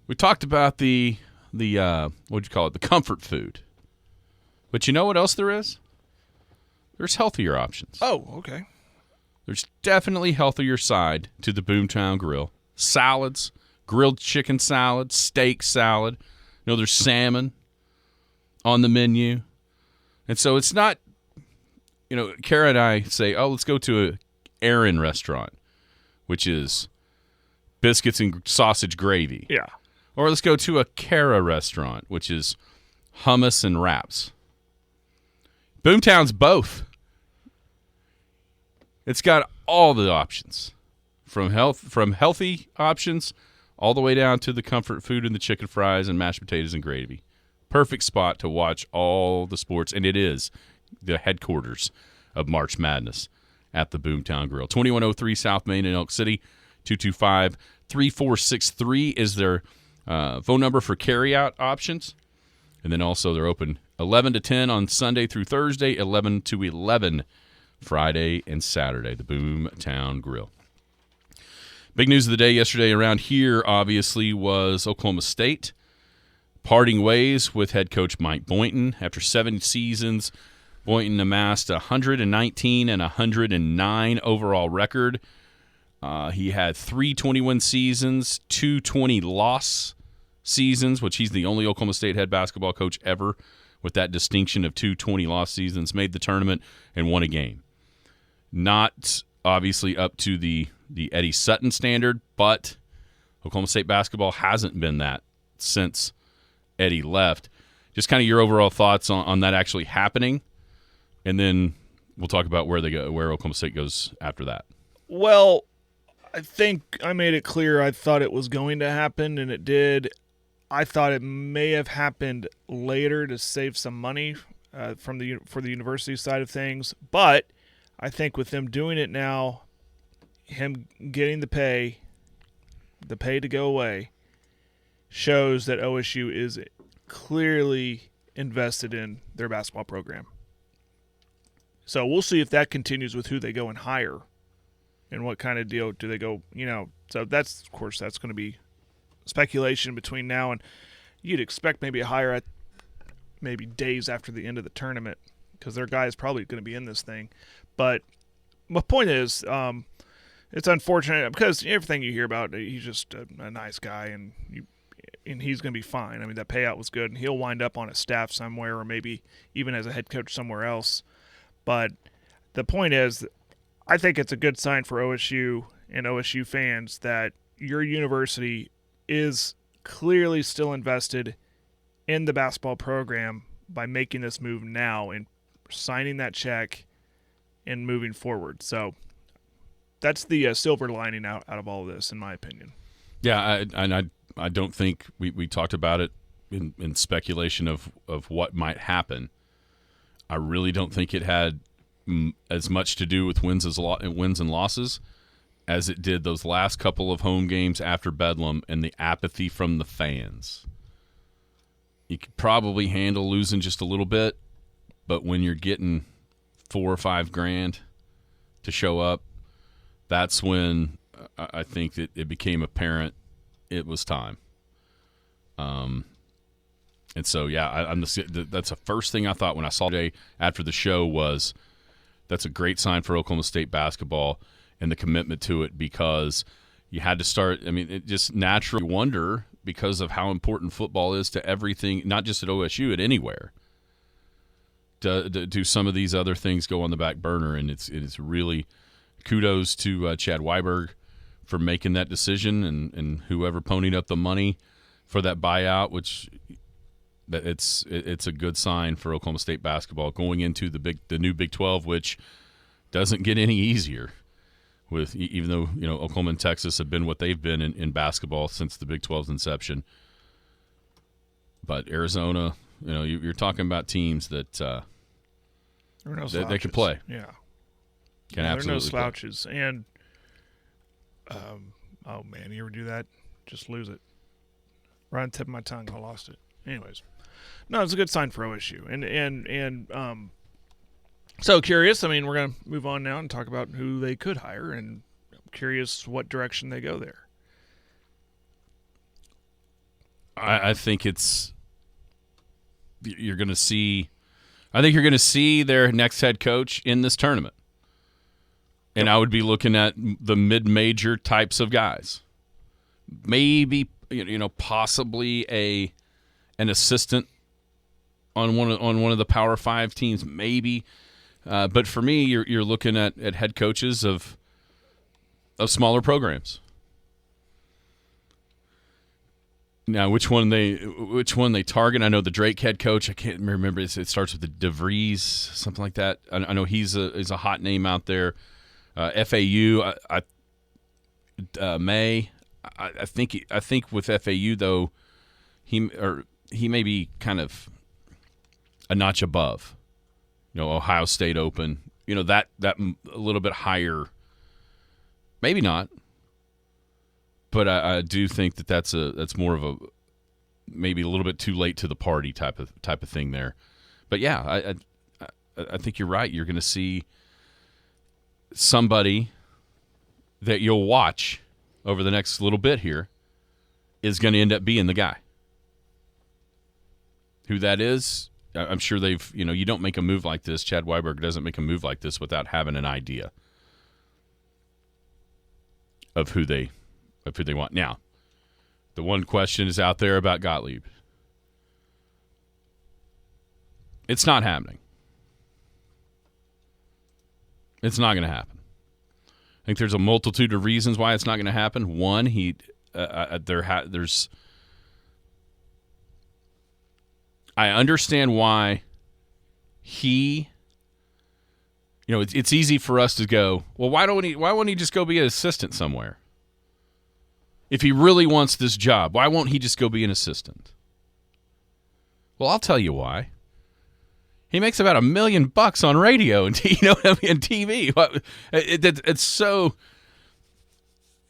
We talked about the comfort food. But you know what else there is? There's healthier options. Oh, okay. There's definitely healthier side to the Boomtown Grill. Salads, grilled chicken salad, steak salad. There's salmon on the menu. And so it's not, Kara and I say, let's go to a Aaron restaurant, which is biscuits and sausage gravy. Yeah. Or let's go to a Kara restaurant, which is hummus and wraps. Boomtown's both. It's got all the options, from healthy options all the way down to the comfort food and the chicken fries and mashed potatoes and gravy. Perfect spot to watch all the sports, and it is the headquarters of March Madness at the Boomtown Grill. 2103 South Main in Elk City. 225-3463 is their phone number for carryout options. And then also they're open 11 to 10 on Sunday through Thursday, 11 to 11 Friday and Saturday, the Boomtown Grill. Big news of the day yesterday around here, obviously, was Oklahoma State parting ways with head coach Mike Boynton. After 7 seasons, Boynton amassed 119 and 109 overall record. He had 3 20-win seasons, 2 20-loss seasons, which he's the only Oklahoma State head basketball coach ever with that distinction of 2 20-loss seasons, made the tournament and won a game. Not obviously up to the Eddie Sutton standard, but Oklahoma State basketball hasn't been that since Eddie left. Just kind of your overall thoughts on that actually happening, and then we'll talk about where Oklahoma State goes after that. Well, I think I made it clear I thought it was going to happen, and it did. I thought it may have happened later to save some money for the university side of things, but I think with them doing it now, him getting the pay to go away, shows that OSU is clearly invested in their basketball program. So we'll see if that continues with who they go and hire and what kind of deal do they go, So that's, of course, that's going to be speculation between now and you'd expect maybe a hire at maybe days after the end of the tournament because their guy is probably going to be in this thing. But my point is, it's unfortunate because everything you hear about, he's just a nice guy and he's going to be fine. I mean, that payout was good, and he'll wind up on a staff somewhere or maybe even as a head coach somewhere else. But the point is, I think it's a good sign for OSU and OSU fans that your university is clearly still invested in the basketball program by making this move now and signing that check and moving forward. So that's the silver lining out of all of this, in my opinion. Yeah, I don't think we talked about it in speculation of what might happen. I really don't think it had as much to do with wins and losses as it did those last couple of home games after Bedlam and the apathy from the fans. You could probably handle losing just a little bit, but when you're getting $4 or $5 grand to show up, that's when I think that it became apparent it was time. And so, yeah, that's the first thing I thought when I saw today after the show was that's a great sign for Oklahoma State basketball and the commitment to it, because you had to start. I mean, it just naturally wonder because of how important football is to everything, not just at OSU, at anywhere. Do some of these other things go on the back burner? And it's really kudos to Chad Weiberg for making that decision and whoever ponied up the money for that buyout, which it's a good sign for Oklahoma State basketball going into the new Big 12, which doesn't get any easier. With even though Oklahoma and Texas have been what they've been in basketball since the Big 12's inception, but Arizona, you're talking about teams that they could play. Yeah, can absolutely they're no play. slouches. And oh man, you ever do that? Just lose it. Right on the tip of my tongue, I lost it. Anyways, no, it's a good sign for OSU, and so curious. I mean, we're going to move on now and talk about who they could hire, and I'm curious what direction they go there. I think you're going to see. I think you're going to see their next head coach in this tournament, and I would be looking at the mid-major types of guys. Maybe possibly an assistant on one of the Power 5 teams, maybe. But for me, you're looking at head coaches of smaller programs. Now, which one they target? I know the Drake head coach. I can't remember. It starts with the DeVries, something like that. I know he's a hot name out there. FAU, May. I think with FAU though, he may be kind of a notch above. Ohio State Open, that a little bit higher. Maybe not, but I do think that's more of a maybe a little bit too late to the party type of thing there. But yeah, I think you're right. You're going to see somebody that you'll watch over the next little bit here is going to end up being the guy. Who that is, I'm sure they've, you don't make a move like this. Chad Weiberg doesn't make a move like this without having an idea of who they want. Now, the one question is out there about Gottlieb. It's not happening. It's not going to happen. I think there's a multitude of reasons why it's not going to happen. One, there's. I understand why he. It's easy for us to go, well, why won't he just go be an assistant somewhere? If he really wants this job, why won't he just go be an assistant? Well, I'll tell you why. He makes about $1 million on radio and TV. It's so.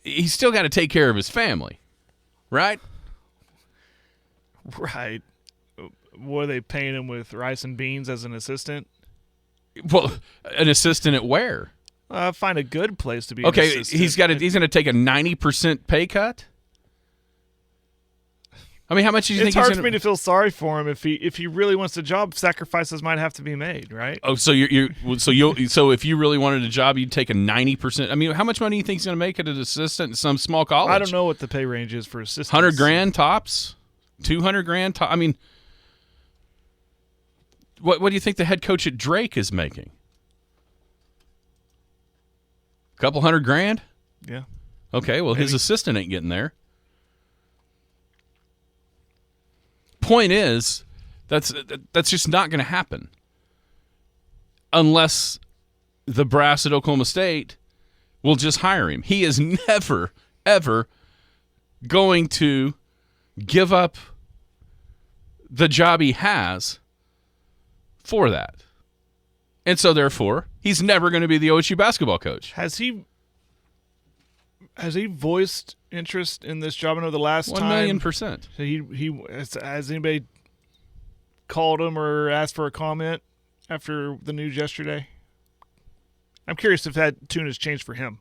He's still got to take care of his family, right? Right. Were they paying him with rice and beans as an assistant? Well, an assistant at where? Find a good place to be. Okay, an assistant. he's going to take a 90% pay cut. I mean, how much do you think? It's hard for me to feel sorry for him if he really wants a job. Sacrifices might have to be made, right? Oh, so so if you really wanted a job, you'd take a 90%. I mean, how much money do you think he's going to make at an assistant in some small college? I don't know what the pay range is for assistants. $100,000 tops, $200,000 tops. I mean, what do you think the head coach at Drake is making? A couple $100,000? Yeah. Okay, well, his assistant ain't getting there. Point is, that's just not going to happen unless the brass at Oklahoma State will just hire him. He is never, ever going to give up the job he has for that. And so, therefore, he's never going to be the OSU basketball coach. Has he voiced interest in this job? I know the last 1,000,000%. Has anybody called him or asked for a comment after the news yesterday? I'm curious if that tune has changed for him.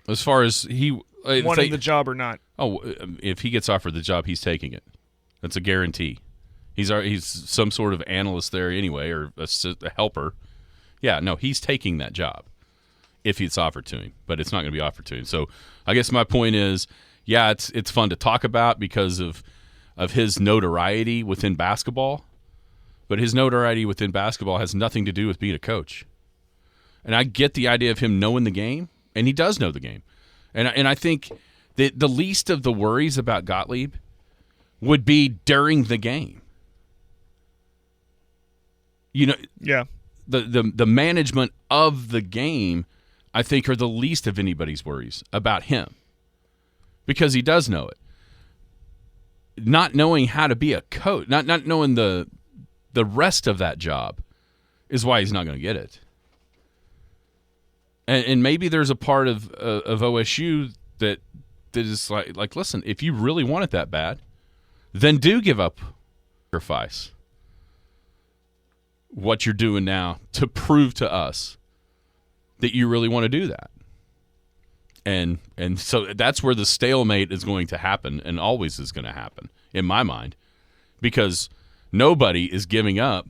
As far as he wanting the job or not. Oh, if he gets offered the job, he's taking it. That's a guarantee. He's some sort of analyst there anyway, or a helper. Yeah, no, he's taking that job if it's offered to him, but it's not going to be offered to him. So I guess my point is, yeah, it's fun to talk about because of his notoriety within basketball, but his notoriety within basketball has nothing to do with being a coach. And I get the idea of him knowing the game, and he does know the game. And I think that the least of the worries about Gottlieb would be during the game. Yeah. The management of the game, I think, are the least of anybody's worries about him because he does know it. Not knowing how to be a coach, not knowing the rest of that job is why he's not going to get it. And maybe there's a part of OSU that is like, listen, if you really want it that bad, then do give up sacrifice what you're doing now to prove to us that you really want to do that. And so that's where the stalemate is going to happen and always is going to happen, in my mind, because nobody is giving up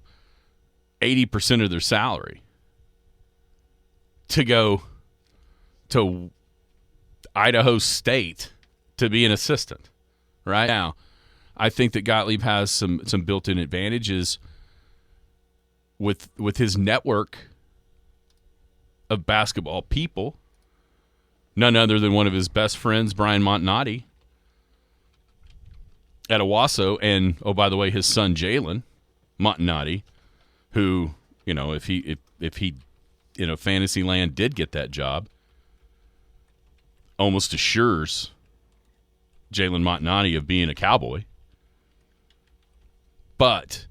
80% of their salary to go to Idaho State to be an assistant. Right now, I think that Gottlieb has some built-in advantages with his network of basketball people, none other than one of his best friends, Brian Montanati, at Owasso, and, oh, by the way, his son, Jalen Montanati, who, if he in Fantasyland did get that job, almost assures Jalen Montanati of being a Cowboy. But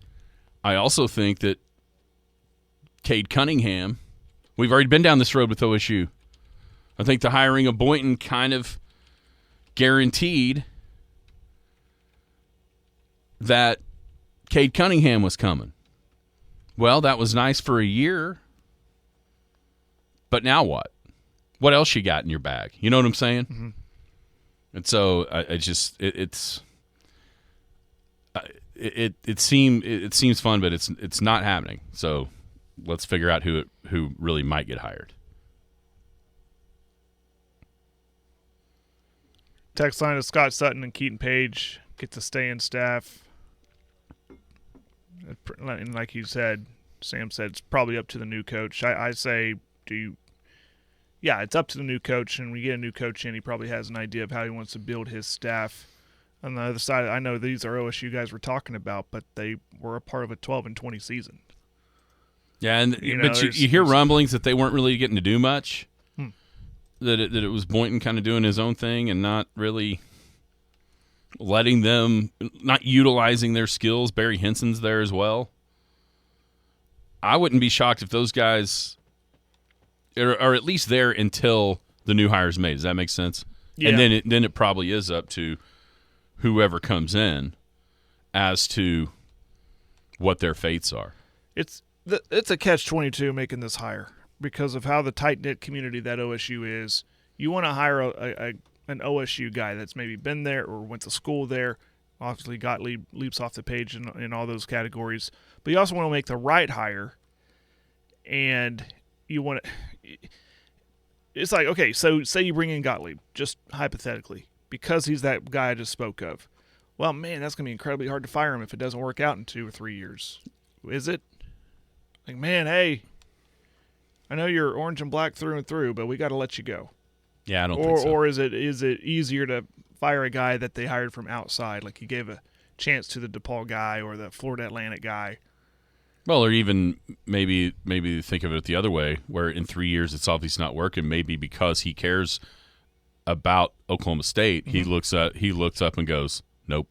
I also think that Cade Cunningham We've already been down this road with OSU. I think the hiring of Boynton kind of guaranteed that Cade Cunningham was coming. Well, that was nice for a year. But now what? What else you got in your bag? You know what I'm saying? Mm-hmm. And so it seems fun, but it's not happening. So let's figure out who really might get hired. Text line of Scott Sutton and Keaton Page get to stay in staff. And like you said, Sam said, it's probably up to the new coach. I say, it's up to the new coach, and when you get a new coach in, he probably has an idea of how he wants to build his staff. On the other side, I know these are OSU guys we're talking about, but they were a part of a 12-20 season. Yeah, but you hear rumblings that they weren't really getting to do much. That it was Boynton kind of doing his own thing and not really letting them, not utilizing their skills. Barry Henson's there as well. I wouldn't be shocked if those guys are at least there until the new hire's made. Does that make sense? Yeah. And then it probably is up to whoever comes in as to what their fates are. It's a catch-22 making this hire because of how the tight-knit community that OSU is. You want to hire an OSU guy that's maybe been there or went to school there. Obviously, Gottlieb leaps off the page in all those categories. But you also want to make the right hire, and you want to – it's like, okay, so say you bring in Gottlieb, just hypothetically, because he's that guy I just spoke of. Well, man, that's going to be incredibly hard to fire him if it doesn't work out in 2 or 3 years. Is it? Like, man, hey, I know you're orange and black through and through, but we got to let you go. Yeah, I don't think so. Or is it easier to fire a guy that they hired from outside, like he gave a chance to the DePaul guy or the Florida Atlantic guy? Well, or even maybe think of it the other way, where in 3 years it's obviously not working. Maybe because he cares about Oklahoma State, he looks up and goes, "Nope,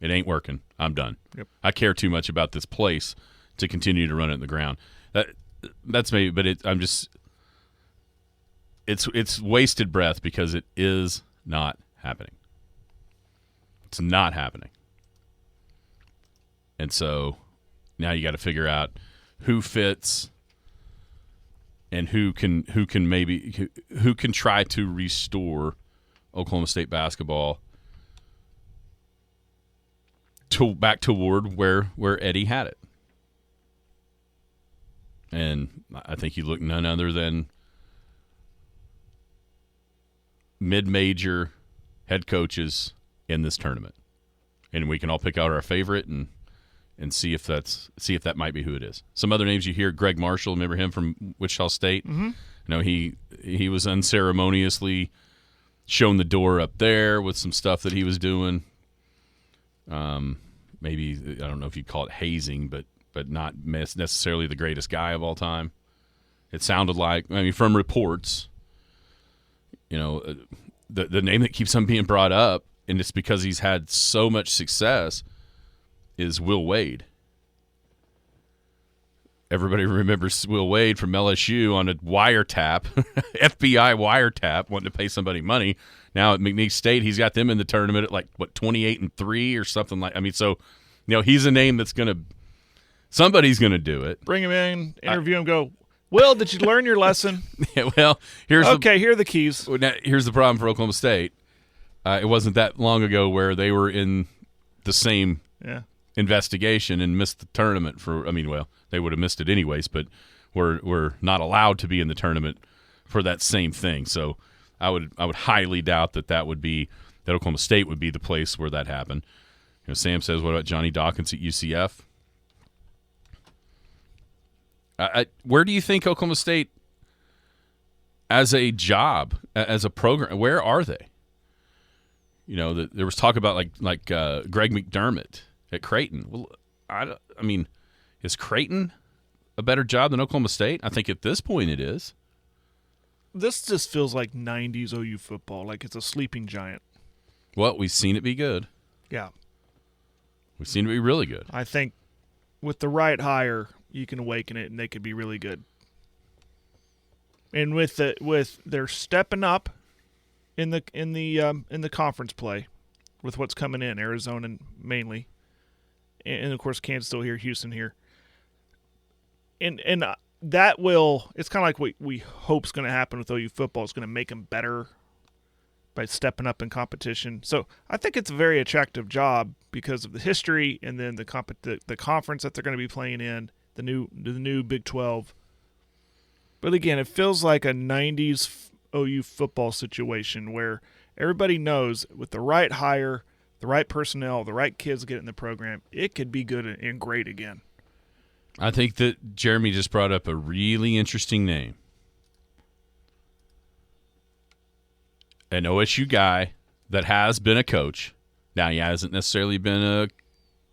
it ain't working. I'm done. Yep. I care too much about this place to continue to run it in the ground." That's maybe, but it's wasted breath because it is not happening. It's not happening, and so now you got to figure out who fits and who can try to restore Oklahoma State basketball back toward where Eddie had it. And I think you look none other than mid-major head coaches in this tournament, and we can all pick out our favorite and see if that might be who it is. Some other names you hear: Greg Marshall, remember him from Wichita State? Mm-hmm. You know, he was unceremoniously shown the door up there with some stuff that he was doing. Maybe I don't know if you'd call it hazing, but not necessarily the greatest guy of all time. It sounded like, I mean, from reports, you know, the name that keeps on being brought up, and it's because he's had so much success, is Will Wade. Everybody remembers Will Wade from LSU on a wiretap, FBI wiretap, wanting to pay somebody money. Now at McNeese State, he's got them in the tournament at 28-3 or something like. I mean, so he's a name that's somebody's gonna do it. Bring him in, interview him, go, Will, did you learn your lesson? Yeah, well, here are the keys. Now, here's the problem for Oklahoma State. It wasn't that long ago where they were in the same investigation and missed the tournament they would have missed it anyways, but were not allowed to be in the tournament for that same thing. So I would highly doubt that Oklahoma State would be the place where that happened. Sam says, what about Johnny Dawkins at UCF? Where do you think Oklahoma State, as a job, as a program, where are they? There was talk about like Greg McDermott at Creighton. Well, I mean, is Creighton a better job than Oklahoma State? I think at this point it is. This just feels like 90s OU football, like it's a sleeping giant. Well, we've seen it be good. Yeah. We've seen it be really good. I think with the right hire, you can awaken it, and they could be really good. And with their stepping up in the conference play, with what's coming in, Arizona mainly, and of course Kansas still here, Houston here, and that will, it's kind of like what we hope's going to happen with OU football. It's going to make them better by stepping up in competition. So I think it's a very attractive job because of the history, and then the conference that they're going to be playing in, the new Big 12. But again, it feels like a 90s OU football situation where everybody knows with the right hire, the right personnel, the right kids get in the program, it could be good and great again. I think that Jeremy just brought up a really interesting name. An OSU guy that has been a coach. Now, he hasn't necessarily been a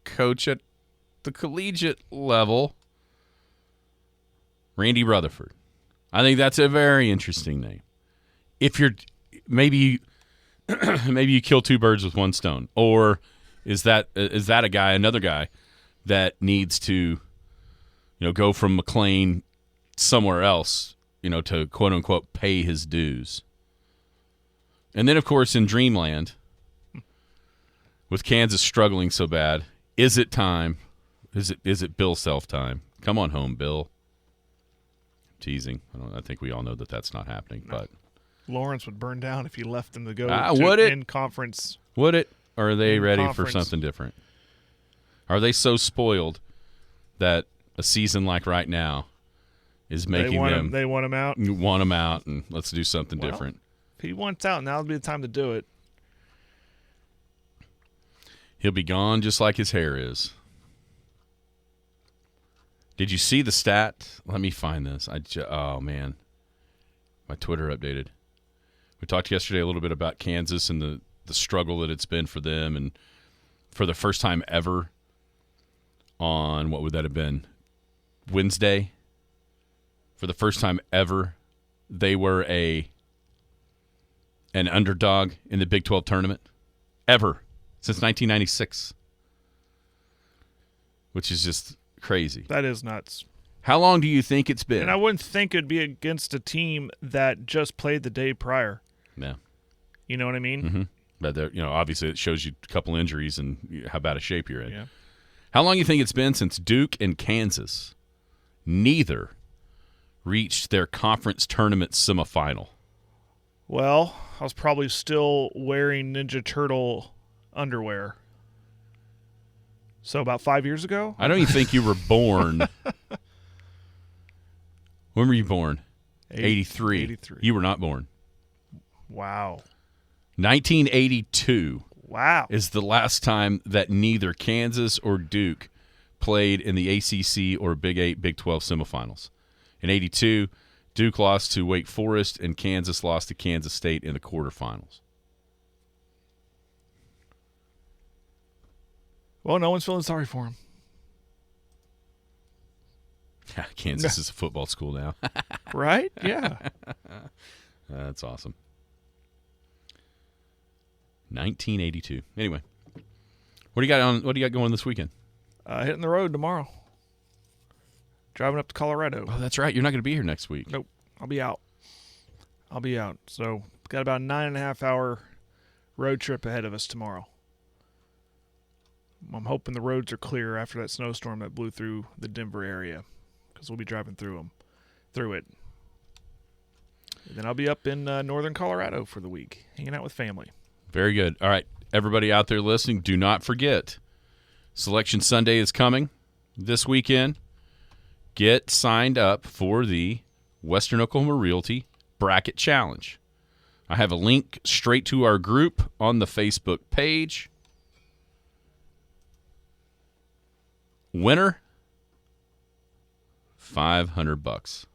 coach at the collegiate level. Randy Rutherford. I think that's a very interesting name. If you're maybe you kill two birds with one stone, or is that a guy, another guy that needs to go from McLean somewhere else, to quote unquote pay his dues. And then of course in Dreamland, with Kansas struggling so bad, is it time? Is it Bill Self time? Come on home, Bill. Teasing. I think we all know that that's not happening, but Lawrence would burn down if you left them to go in conference. Would it? Or are they ready conference. for something different? Are they so spoiled that a season like right now is making them they want him out? You want him out, and let's do something different. If he wants out, now would be the time to do it. He'll be gone just like his hair is. Did you see the stat? Let me find this. Oh, man. My Twitter updated. We talked yesterday a little bit about Kansas and the struggle that it's been for them. And for the first time ever on, what would that have been, Wednesday? For the first time ever, they were an underdog in the Big 12 tournament. Ever. Since 1996. Which is just crazy. That is nuts. How long do you think it's been? And I wouldn't think it'd be against a team that just played the day prior. Yeah. You know what I mean? Mm-hmm. But obviously it shows you a couple injuries and how bad a shape you're in. Yeah. How long do you think it's been since Duke and Kansas, neither reached their conference tournament semifinal? Well, I was probably still wearing Ninja Turtle underwear. So about 5 years ago? I don't even think you were born. When were you born? 83. 83. You were not born. Wow. 1982. Wow. Is the last time that neither Kansas or Duke played in the ACC or Big 8, Big 12 semifinals. In 82, Duke lost to Wake Forest and Kansas lost to Kansas State in the quarterfinals. Well, no one's feeling sorry for him. Kansas is a football school now. Right? Yeah. That's awesome. 1982. Anyway, what do you got going this weekend? Hitting the road tomorrow. Driving up to Colorado. Oh, that's right. You're not going to be here next week. Nope. I'll be out. So, got about a 9.5-hour road trip ahead of us tomorrow. I'm hoping the roads are clear after that snowstorm that blew through the Denver area, because we'll be driving through it. And then I'll be up in northern Colorado for the week, hanging out with family. Very good. All right, everybody out there listening, do not forget, Selection Sunday is coming this weekend. Get signed up for the Western Oklahoma Realty Bracket Challenge. I have a link straight to our group on the Facebook page. Winner, $500.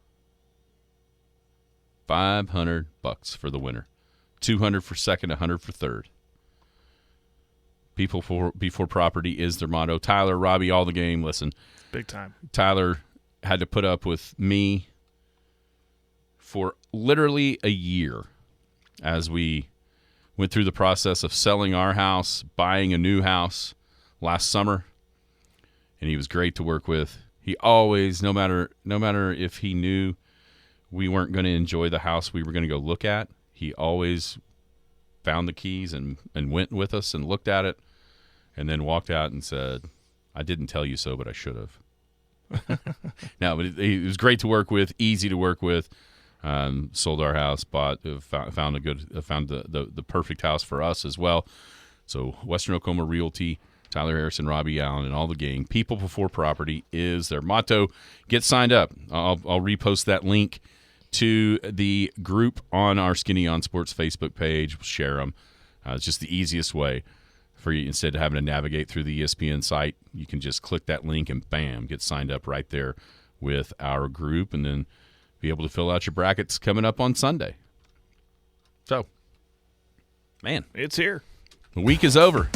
$500 for the winner. $200 for second, $100 for third. People before property is their motto. Tyler, Robbie, all the game. Listen, big time. Tyler had to put up with me for literally a year as we went through the process of selling our house, buying a new house last summer. And he was great to work with. He always, no matter if he knew we weren't going to enjoy the house we were going to go look at, he always found the keys and went with us and looked at it and then walked out and said, I didn't tell you so, but I should have. No, but it was great to work with, easy to work with. Sold our house, found the perfect house for us as well. So Western Oklahoma Realty, Tyler Harrison, Robbie Allen, and all the gang. People before property is their motto. Get signed up. I'll repost that link to the group on our Skinny on Sports Facebook page. We'll share them. It's just the easiest way for you. Instead of having to navigate through the ESPN site, you can just click that link and bam, get signed up right there with our group, and then be able to fill out your brackets coming up on Sunday. So, man, it's here. The week is over.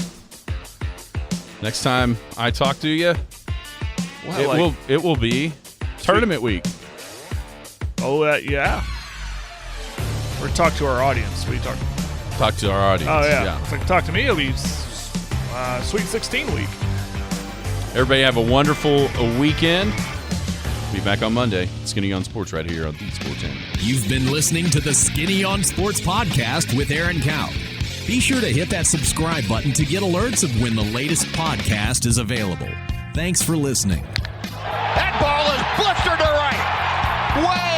Next time I talk to you, it will be tournament week. Oh, yeah. Or talk to our audience. What are you talking about? Talk to our audience. Oh, yeah. It's like, talk to me. It'll be Sweet 16 week. Everybody have a wonderful weekend. Be back on Monday. Skinny on Sports right here on the Sports Animal. You've been listening to the Skinny on Sports podcast with Aaron Cow. Be sure to hit that subscribe button to get alerts of when the latest podcast is available. Thanks for listening. That ball is blistered to right. Way